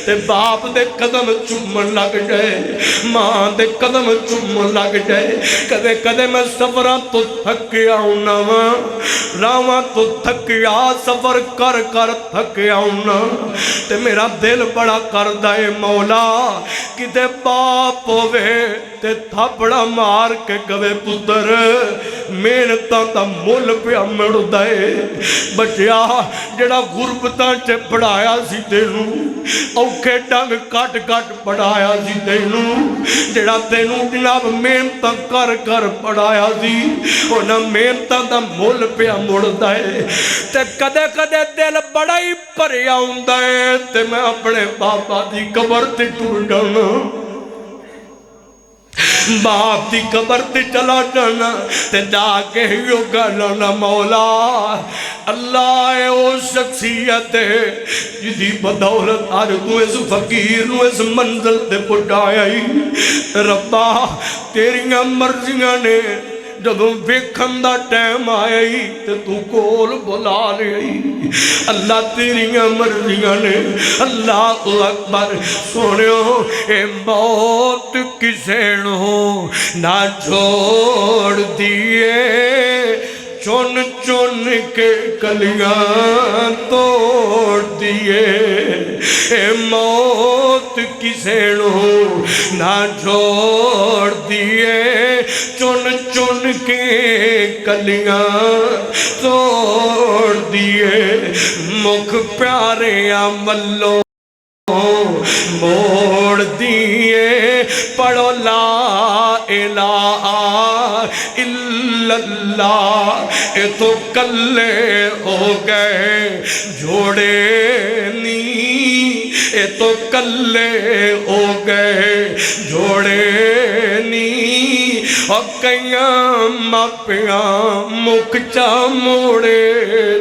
تے باپ دے قدم چومن لگ جائے ماں دے قدم چومن لگ جائے کدے کدے میں سفراں تو تھکیا ہونا راواں تو تھکیا سفر کر کر تھکیا ہونا تے میرا دل بڑا کردہ ہے مولا کتے باپ ہوئے تے تھپڑا مار کے گوے پتر محنتاں دا مول پہ مڑ دے بچیا جڑا غربتاں چے پڑھایا سی تینوں اوکھے ڈنگ کٹ کٹ پڑھایا سی تینوں جڑا تینوں جناب محنتاں کر کر پڑھایا سی انہاں محنتاں دا مول پہ مڑ دے تے کدے کدے دل بڑا ہی بھریا ہوندا ہے تے میں اپنے بابا دی قبر تے ٹر جانا باپ دی قبر تے چلا جانا تے جا کے ہیو گانا مولا اللہ ہے او شخصیت ہے جدی بدولت آج تو اس فقیر نو اس منزل تے پٹایا ہی ربا تیریاں مرضیاں نے جدوں ویکھن دا ٹائم آیا ہی تے تو کول بلا لئی اللہ تیریاں مرضیاں نے اللہ اکبر سونیو اے موت کسے نو نہ چھوڑ دیے چون چون کے کلیاں توڑ دیے اے موت کسے نو نہ چھوڑ دیے چون چون کے کلیاں توڑ دیے مکھ پیارے عملوں موڑ دیے پڑھو لا الہ الا اللہ اے تو کلے ہو گئے جوڑے نی اے تو کلے ہو گئے جوڑے نی اور کئیاں ماپیاں مکچا موڑے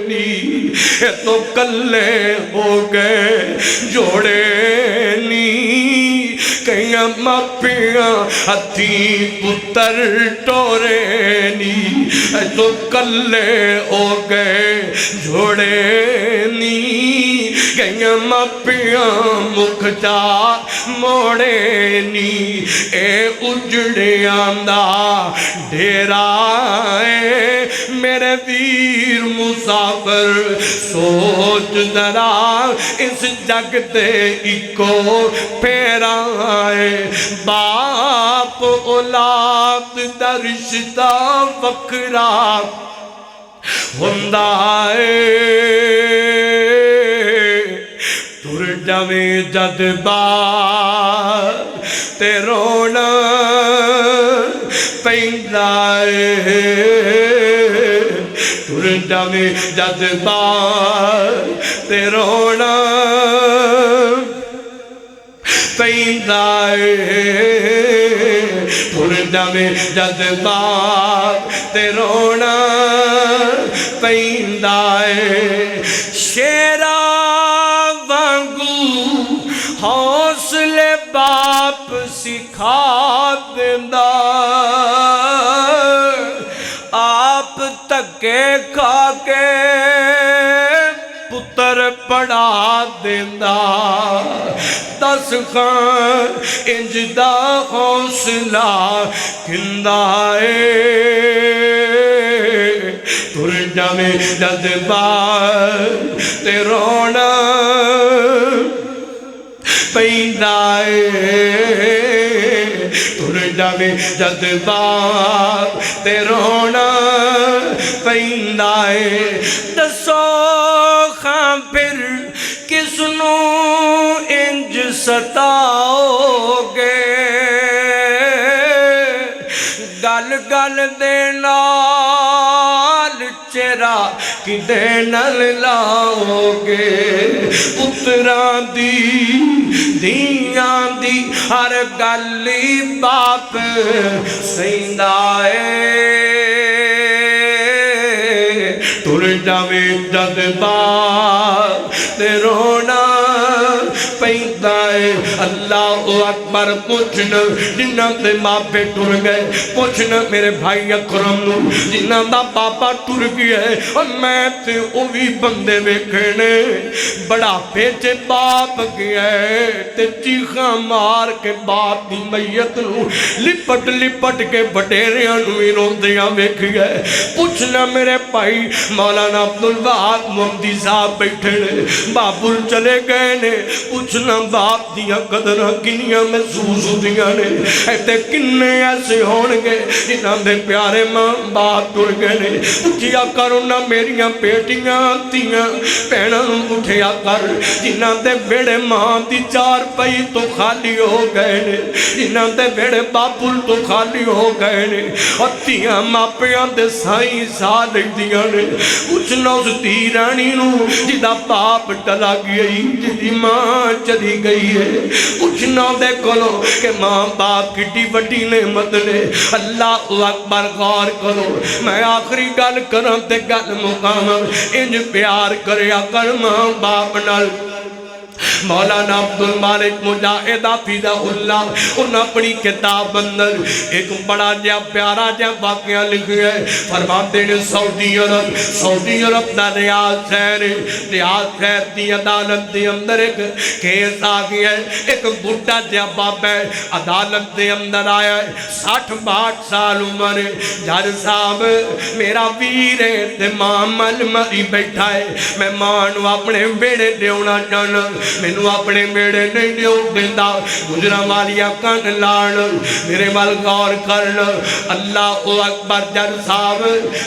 نی اے تو کلے ہو گئے جوڑے نی کئیاں ماپیاں ہتھی پتر ٹورے نی اے تو کلے ہو گئے جوڑے نی کئیاں ماپیاں مکچا موڑے نی اے اجڑیاں دا ڈیرا ہے میرے ویر مسافر سوچ ذرا اس جگ تے اکو پھیرا ہے باپ اولاد دا رشتہ وکھرا ہوندا اے تر جاویں جد بار تے رونا پیندا اے تر جاویں جد بار تے رونا پیندا اے تر جاویں جد بار تے رونا پیندا اے شیرا وانگو حوصلے باپ سکھا دیندا آپ تکے کھا کے پتر پڑھا دیندا دس خان انج دا حوصلہ کھندا اے تر جاویں جد بار تے رونا پیندا اے تر جاویں جد بار تے رونا پیندا اے دسو خاں پھر کس نو انج ستاؤ گے گل گل دے نال چہرہ کدے نال لاؤ گے پتراں دی دھیاں دی ہر گلی باپ سیندا اے تر جاویں جد بار تے رونا پیندا اے اللہ اکبر پوچھنا جنہاں دے ماپے ٹر گئے پوچھنا میرے بھائی اکرم نو جنہاں دا پاپا ٹر گیا ہے اور میں تے اوہی بندے ویکھنے بڑا پیچے باپ گیا ہے تے چیخاں مار کے باپ دی میت نو لپٹ لپٹ کے بٹیریاں نو ہی روندیاں ویکھیا ہے پوچھنا میرے بھائی مولانا عبدالوہاب محمدی صاحب بیٹھے نے بابل چلے گئے نے پوچھنا باپ دیا قدرہ کنیاں محسوس ہوتیاں نے ایتے کنے ایسے ہونگے جنہاں دے پیارے ماں باپ ٹر گئے نے اٹھیا کرونا میریاں بیٹیاں تیاں پیناں اٹھیا کر جنہاں دے بیڑے ماں دی چار پئی تو خالی ہو گئے نے جنہاں دے بیڑے بابل تو خالی ہو گئے نے اور تیاں ماپیاں دے سائیں سال دیاں نے پوچھنا اس تیرانی نو جدہ باپ ٹلا گئی جدی ماں چلی گئی ہے پوچھنا دے کلو کہ ماں باپ کٹی بٹی نعمت نے اللہ اکبر غور کرو میں آخری گل کرم تے گل مقام انج پیار کریا کر ماں باپ نال مولانا عبدالمالک مجاہد حفظہ اللہ انہاں اپنی کتاب اندر ایک بڑا جا پیارا جا واقعہ لکھیا ہے فرماتے ہیں سعودی عرب دا ریاض خیر دی عدالت دی اندر ایک کیس آگیا ہے ایک بڑھا جا باب ہے عدالت دی اندر آیا ہے 60-62 سال عمر ہے جج صاحب میرا ویر ہے تے ماں مل مری بیٹھا ہے میں ماں نو اپنے بیڑے دیونا جانا مینو اپنے بیڑے نہیں دیو دیندہ گجرہ والیا کن لان میرے مل غور کرنا اللہ اکبر جج صاحب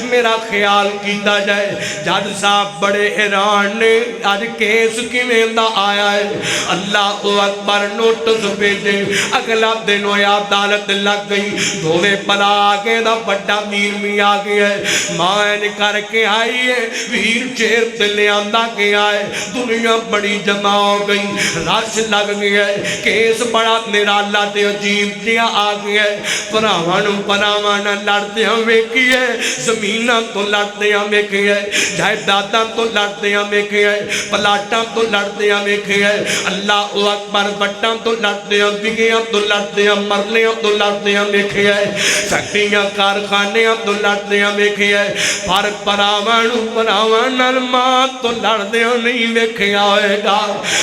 میرا خیال کیتا جائے جج صاحب بڑے حیران نے آج کیس کی میندہ آیا ہے اللہ اکبر نوٹس بھیجے اگلا دن ہوئی عدالت لگ گئی دھوے پلا آگے دا بڑا ویر میں آگے ہے ماں کر کے آئی ہے ویر چیر دلے آندہ کے آئے دنیا بڑی جمع ہو گئی رش لگ گیا ہے کیس بڑا نرالا تے عجیب دیا آگیا ہے پراوانو لڑتے ہم ویکھی ہے زمینہ تو لڑتے ہم ویکھی ہے جائیداداں تو لڑتے ہم ویکھی ہے پلاٹاں تو لڑتے ہم ویکھی ہے اللہ اکبر بٹاں تو لڑتے ہم بگیاں تو لڑتے ہم مرلیاں تو لڑتے ہم ویکھی ہے فیکٹریاں کارخانیاں تو لڑتے ہم ویکھی ہے پر پراوانو ماں تو لڑتے ہم نہیں ویکھیا ہوئے گا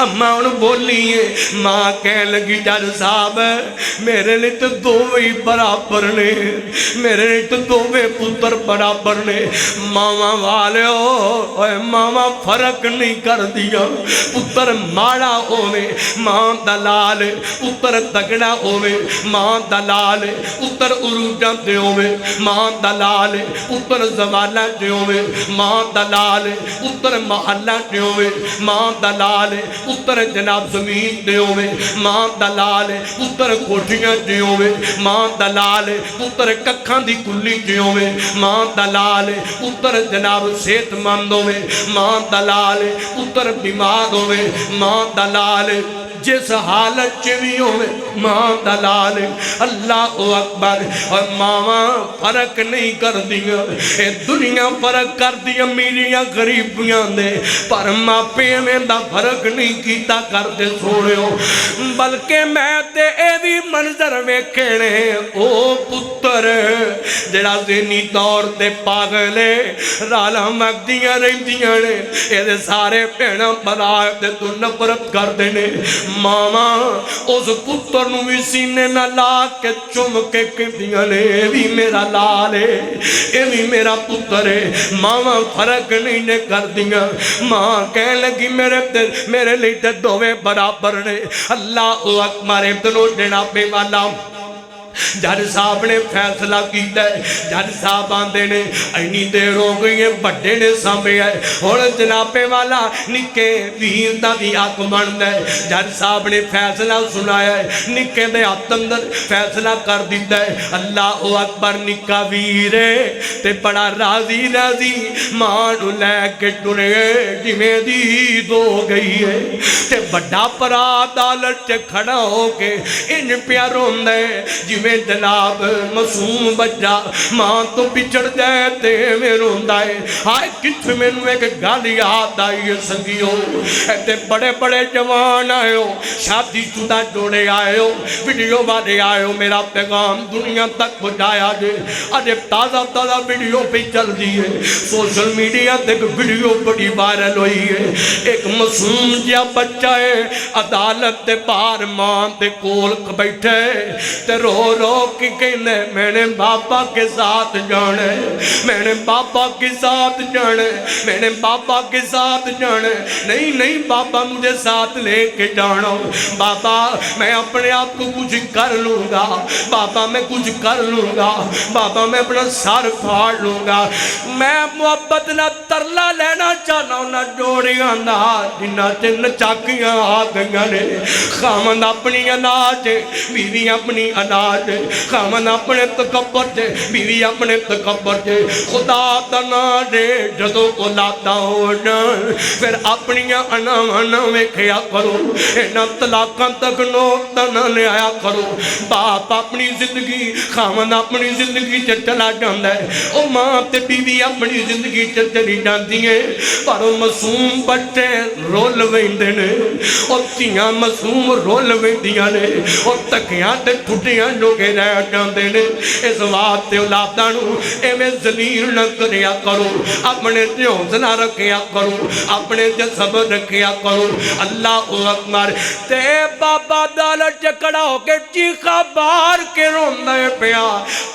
اما ہوں بولیے ماں کہہ لگی جج صاحب میرے لیے تو دوویں برابر نے میرے لیے تو دوویں پتر برابر نے ماما والے ہوئے ماما فرق نہیں کر دیا پتر ماڑا ہوئے ماں دلال پتر تگڑا ہوئے ماں دلال پتر عروجہ دے ہوئے ماں دلال پتر زوالہ دے ہوئے ماں دلال پتر محلہ دے ہوئے ماں دلال پتر جناب زمین دے ہوئے ماں دلال پتر کوٹھیاں دے ہوئے ماں دلال پتر ککھاں دی کلی دے ہوئے ماں دلال پتر جناب صحت مند ہوئے ماں دلال پتر بیمار ہوئے ماں دلال جس حالت چوی ہوئے ماں دلال اللہ اکبر اور ماما فرق نہیں کر دیا اے دنیا فرق کر دیا میریاں غریبیاں دے پر ماں پے میں دا فرق نہیں کیتا کرتے سوڑے ہو بلکہ میں تے اے بھی منظر میں کہنے او پتر جڑا ذہنی طور تے پاگلے رالا مگدیاں رہی دیاں نے اے دے سارے پینا بلائے تے تو نفرت کر دینے ماما اس پتر نو بھی سینے نہ لا کے چم کے کہدیاں نے اے بھی میرا لال ہے اے بھی میرا پتر ہے ماما فرق نہیں نے کر دیا ماں کہنے لگی میرے لیے دوویں برابر نے اللہ اکبر ابتنو جناب والا جج صاحب نے فیصلہ کیتا ہے جج صاحب آندے نے اینی دیر ہو گئی ہے بڑے نے سامنے ہے اور جناب والا نکے ویر دا بھی حق بندا ہے جج صاحب نے فیصلہ سنایا ہے نکے دے ہاتھ اندر فیصلہ کر دیتا ہے اللہ اکبر نکا ویر تے بڑا راضی راضی ماں نو لے کے ٹرے جویں دی دو گئی ہے تے بڑا پرا عدالت تے کھڑا ہو کے ان پیا روندا ہے جویں جناب معصوم بچہ ماں تو بچڑ جائے تے میں روندا ہے ہائے کچھ مینوں ایک گل یاد آئی ہے سنگیو تے بڑے بڑے جوان آئے ہو شادی شدہ جوڑے آئے ہو ویڈیو والے آئے ہو میرا پیغام دنیا تک پہنچایا جے اج تازہ تازہ ویڈیو پہ چل دی ہے سوشل میڈیا تک ویڈیو بڑی وائرل ہوئی ہے ایک معصوم جیا بچہ ہے عدالت تے باہر ماں تے کول بیٹھے تے رو کی کہنے میں نے باپا کے ساتھ جانے میں نے باپا کے ساتھ جانے میں نے باپا کے ساتھ جانے نہیں باپا مجھے ساتھ لے کے جانا باپا میں اپنے آپ کو کچھ کر لوں گا باپا میں کچھ کر لوں گا باپا میں اپنا سر پھاڑ لوں گا میں محبت نہ ترلا لینا چاہنا نہ جوڑیاں نہ جنہ چن چاکیاں آ گئیاں نے خامن اپنی اناج بیوی اپنی اناج خامن اپنے تکبر دے بیوی اپنے تکبر دے خدا تنا دے جدو اولادا ہو جان پھر اپنی اناوانا میں کھیا کرو اینا طلاقاں تک نو تنا لے آیا کرو باپ اپنی زندگی خامن اپنی زندگی چلا جاندہ ہے او ماں تے بیوی اپنی زندگی چلی جاندی ہے پر معصوم بچے رول ویندے نے اور تیاں معصوم رول ویندیاں نے اور تکیاں تے ٹھٹیاں جو کے رہ جاندے نے اس واسطے اولاداں نو ایویں ذلیل نہ کریا کرو اپنے تے حوصلہ رکھیا کرو اپنے تے صبر رکھیا کرو اللہ اکبر تے بابا عدالت چکڑا ہو کے چیخا بار کے روندا پیا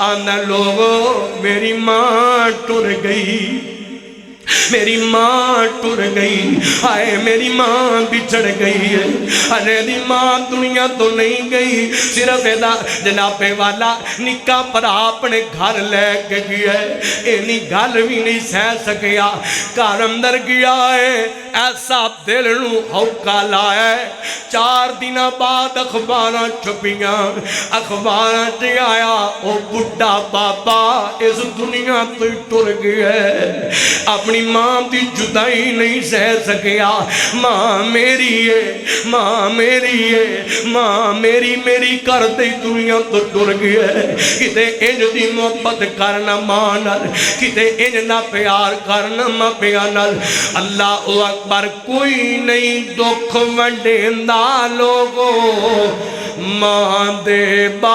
آندا لوگو میری ماں ٹر گئی میری ماں ٹر گئی آئے میری ماں بچھڑ گئی ہے ارے دی ماں دنیا تو نہیں گئی صرف ایدہ جناب والا نکا پر اپنے گھر لے کے گیا ہے اینی گھر بھی نہیں سہ سکیا گھر اندر گیا ہے ایسا دل نو ہوکا لایا ہے 4 دن بعد اخباراں چھپیاں اخباراں چ آیا او بڈھا بابا اس دنیا تو ٹر گیا ہے اپنی ماں دی جدائی نہیں سہ سکیا ماں میری ہے ماں میری ہے ماں میری کر دے دنیا تو ٹر گیا ہے کتے انج دی محبت کرنا ماں نال کتے انج نہ پیار کرنا ماں پیار نال اللہ اکبر کوئی نہیں دکھ ونڈیندا لوگو ماں دے بعد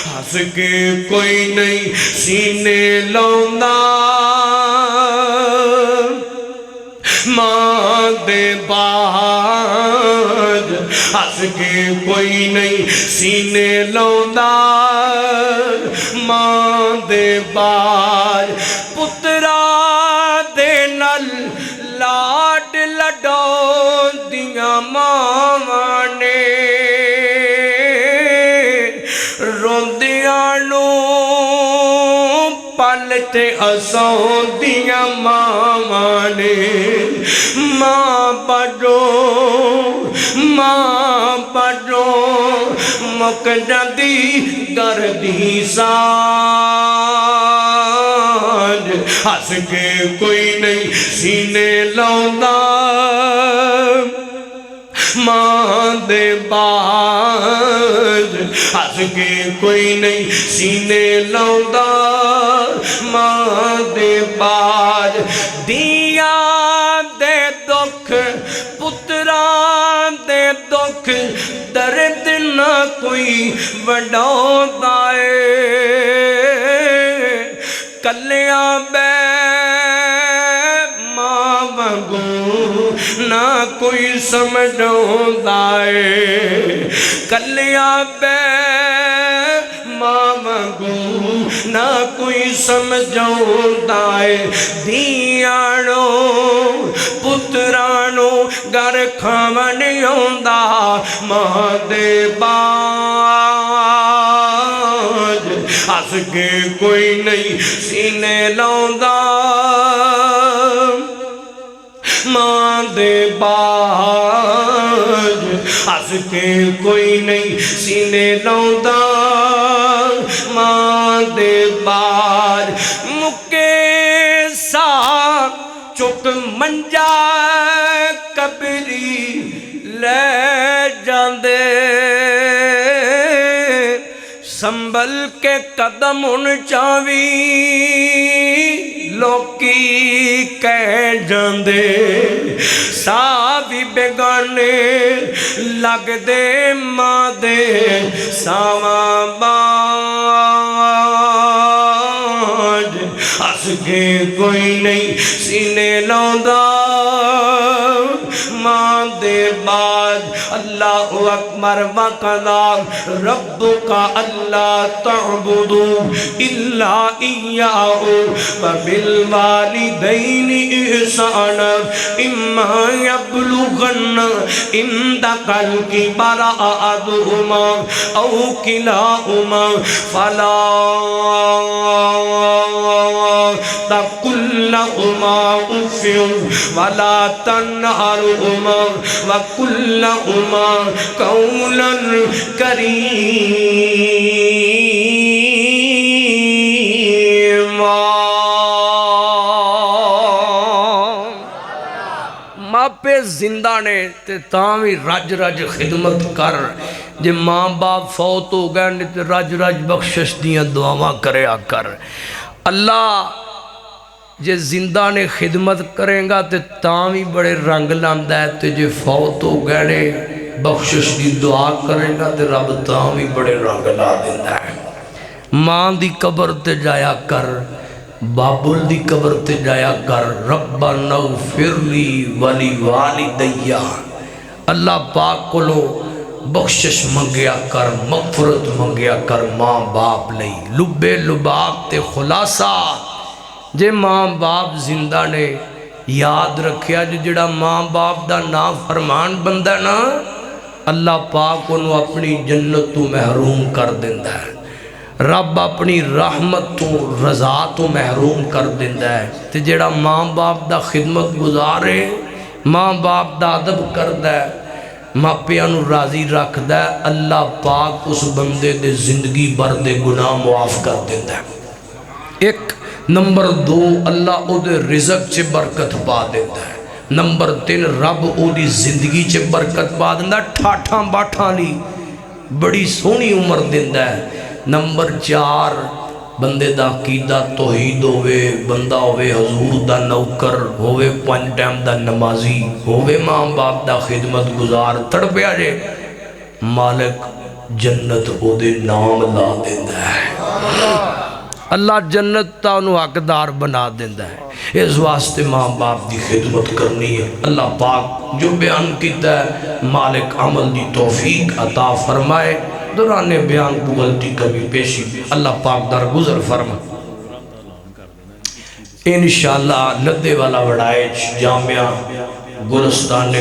ہس کے کوئی نہیں سینے لوندا ہس کے کوئی نہیں سینے لاؤندا ماں دے بار پترا دے نال لاڈ لڈاؤندیاں ماواں نے روندیاں نوں پل تے ہساؤندیاں ماواں نے ماں بڑوں مک جاندی دردی سان ہس کے کوئی نہیں سینے لاؤندا ماں دے باز ہس کے کوئی نہیں سینے لاؤندا ماں دے باز دیاں دے دکھ پتراں دے دکھ درد نہ کوئی وڈاؤندا اے کلیاں بے ماں وانگوں نہ کوئی سمجھاؤندا اے کلیاں بے ماں وانگوں نہ کوئی سمجھاؤندا اے دیاں پترانوں گھر کھاون آوندا ماں دے باج ہس کے کوئی نہیں سینے لاؤندا ماں دے باج ہس کے کوئی نہیں سینے لاؤندا ماں دے باج مکے سا چک منجا قبری لے جاندے سنبھل کے قدم ان چاوی لوکی کہہ جاندے ساوی بیگانے لگ دے ماں دے ساواں باج ہس کے کوئی نہیں سینے لاؤندا ماں دے بعد اللہ اکبر وقضا ربک اللہ تعبدوا الا ایاہ وبالوالدین احسانا اما یبلغن عندک الکبر احدہما او کلاہما فلا تقل لهما اف ولا تنهرهما وقل لهما قولا کریما ماپے زندہ نے تے تاوی رج رج خدمت کر جے ماں باپ فوت ہو گئے نے تے رج رج بخشش دیاں دعاواں کریا کر اللہ جے زندہ نے خدمت کریں گا تے تاوی بڑے رنگ لاندہ ہے تے جے فوت ہو گئے نے بخشش دی دعا کریں گا تے رب تاوی بڑے رنگ لا دیندہ ہے ماں دی قبر تے جایا کر بابل دی قبر تے جایا کر ربنا اغفر لی ولی والدیہ اللہ پاک کو لو بخشش منگیا کر مغفرت منگیا کر ماں باپ لئی لبے لباب تے خلاصہ جے ماں باپ زندہ نے یاد رکھیا جڑا ماں باپ دا نام فرمان بندہ نا اللہ پاک انہوں اپنی جنت تو محروم کر دیندہ ہے رب اپنی رحمت تو رضا تو محروم کر دیندہ ہے تے جڑا ماں باپ دا خدمت گزارے ماں باپ دا ادب کردہ ہے ماں پیانو راضی رکھ دے اللہ پاک اس بندے دے زندگی بر دے گناہ معاف کر دیندہ ہے ایک نمبر 2 اللہ او دے رزق چے برکت پا دیتا ہے نمبر 3 رب او دی زندگی چے برکت پا دیتا ہے ٹھاٹھاں باٹھاں لی بڑی سونی عمر دیتا ہے نمبر 4 بندے دا عقیدہ توحید ہوئے بندہ ہوئے حضور دا نوکر ہوئے 5 ٹائم دا نمازی ہوئے ماں باپ دا خدمت گزار تڑپیا جے مالک جنت او دے نام لا دیتا ہے اللہ جنت تا انہوں حقدار بنا دیندہ ہے اس واسطے ماں باپ دی خدمت کرنی ہے اللہ پاک جو بیان کیتا ہے مالک عمل دی توفیق عطا فرمائے دوران بیان کو غلطی کبھی پیشی اللہ پاک در گزر فرمائے انشاءاللہ لدے والا وڑائچ جامعہ گلستان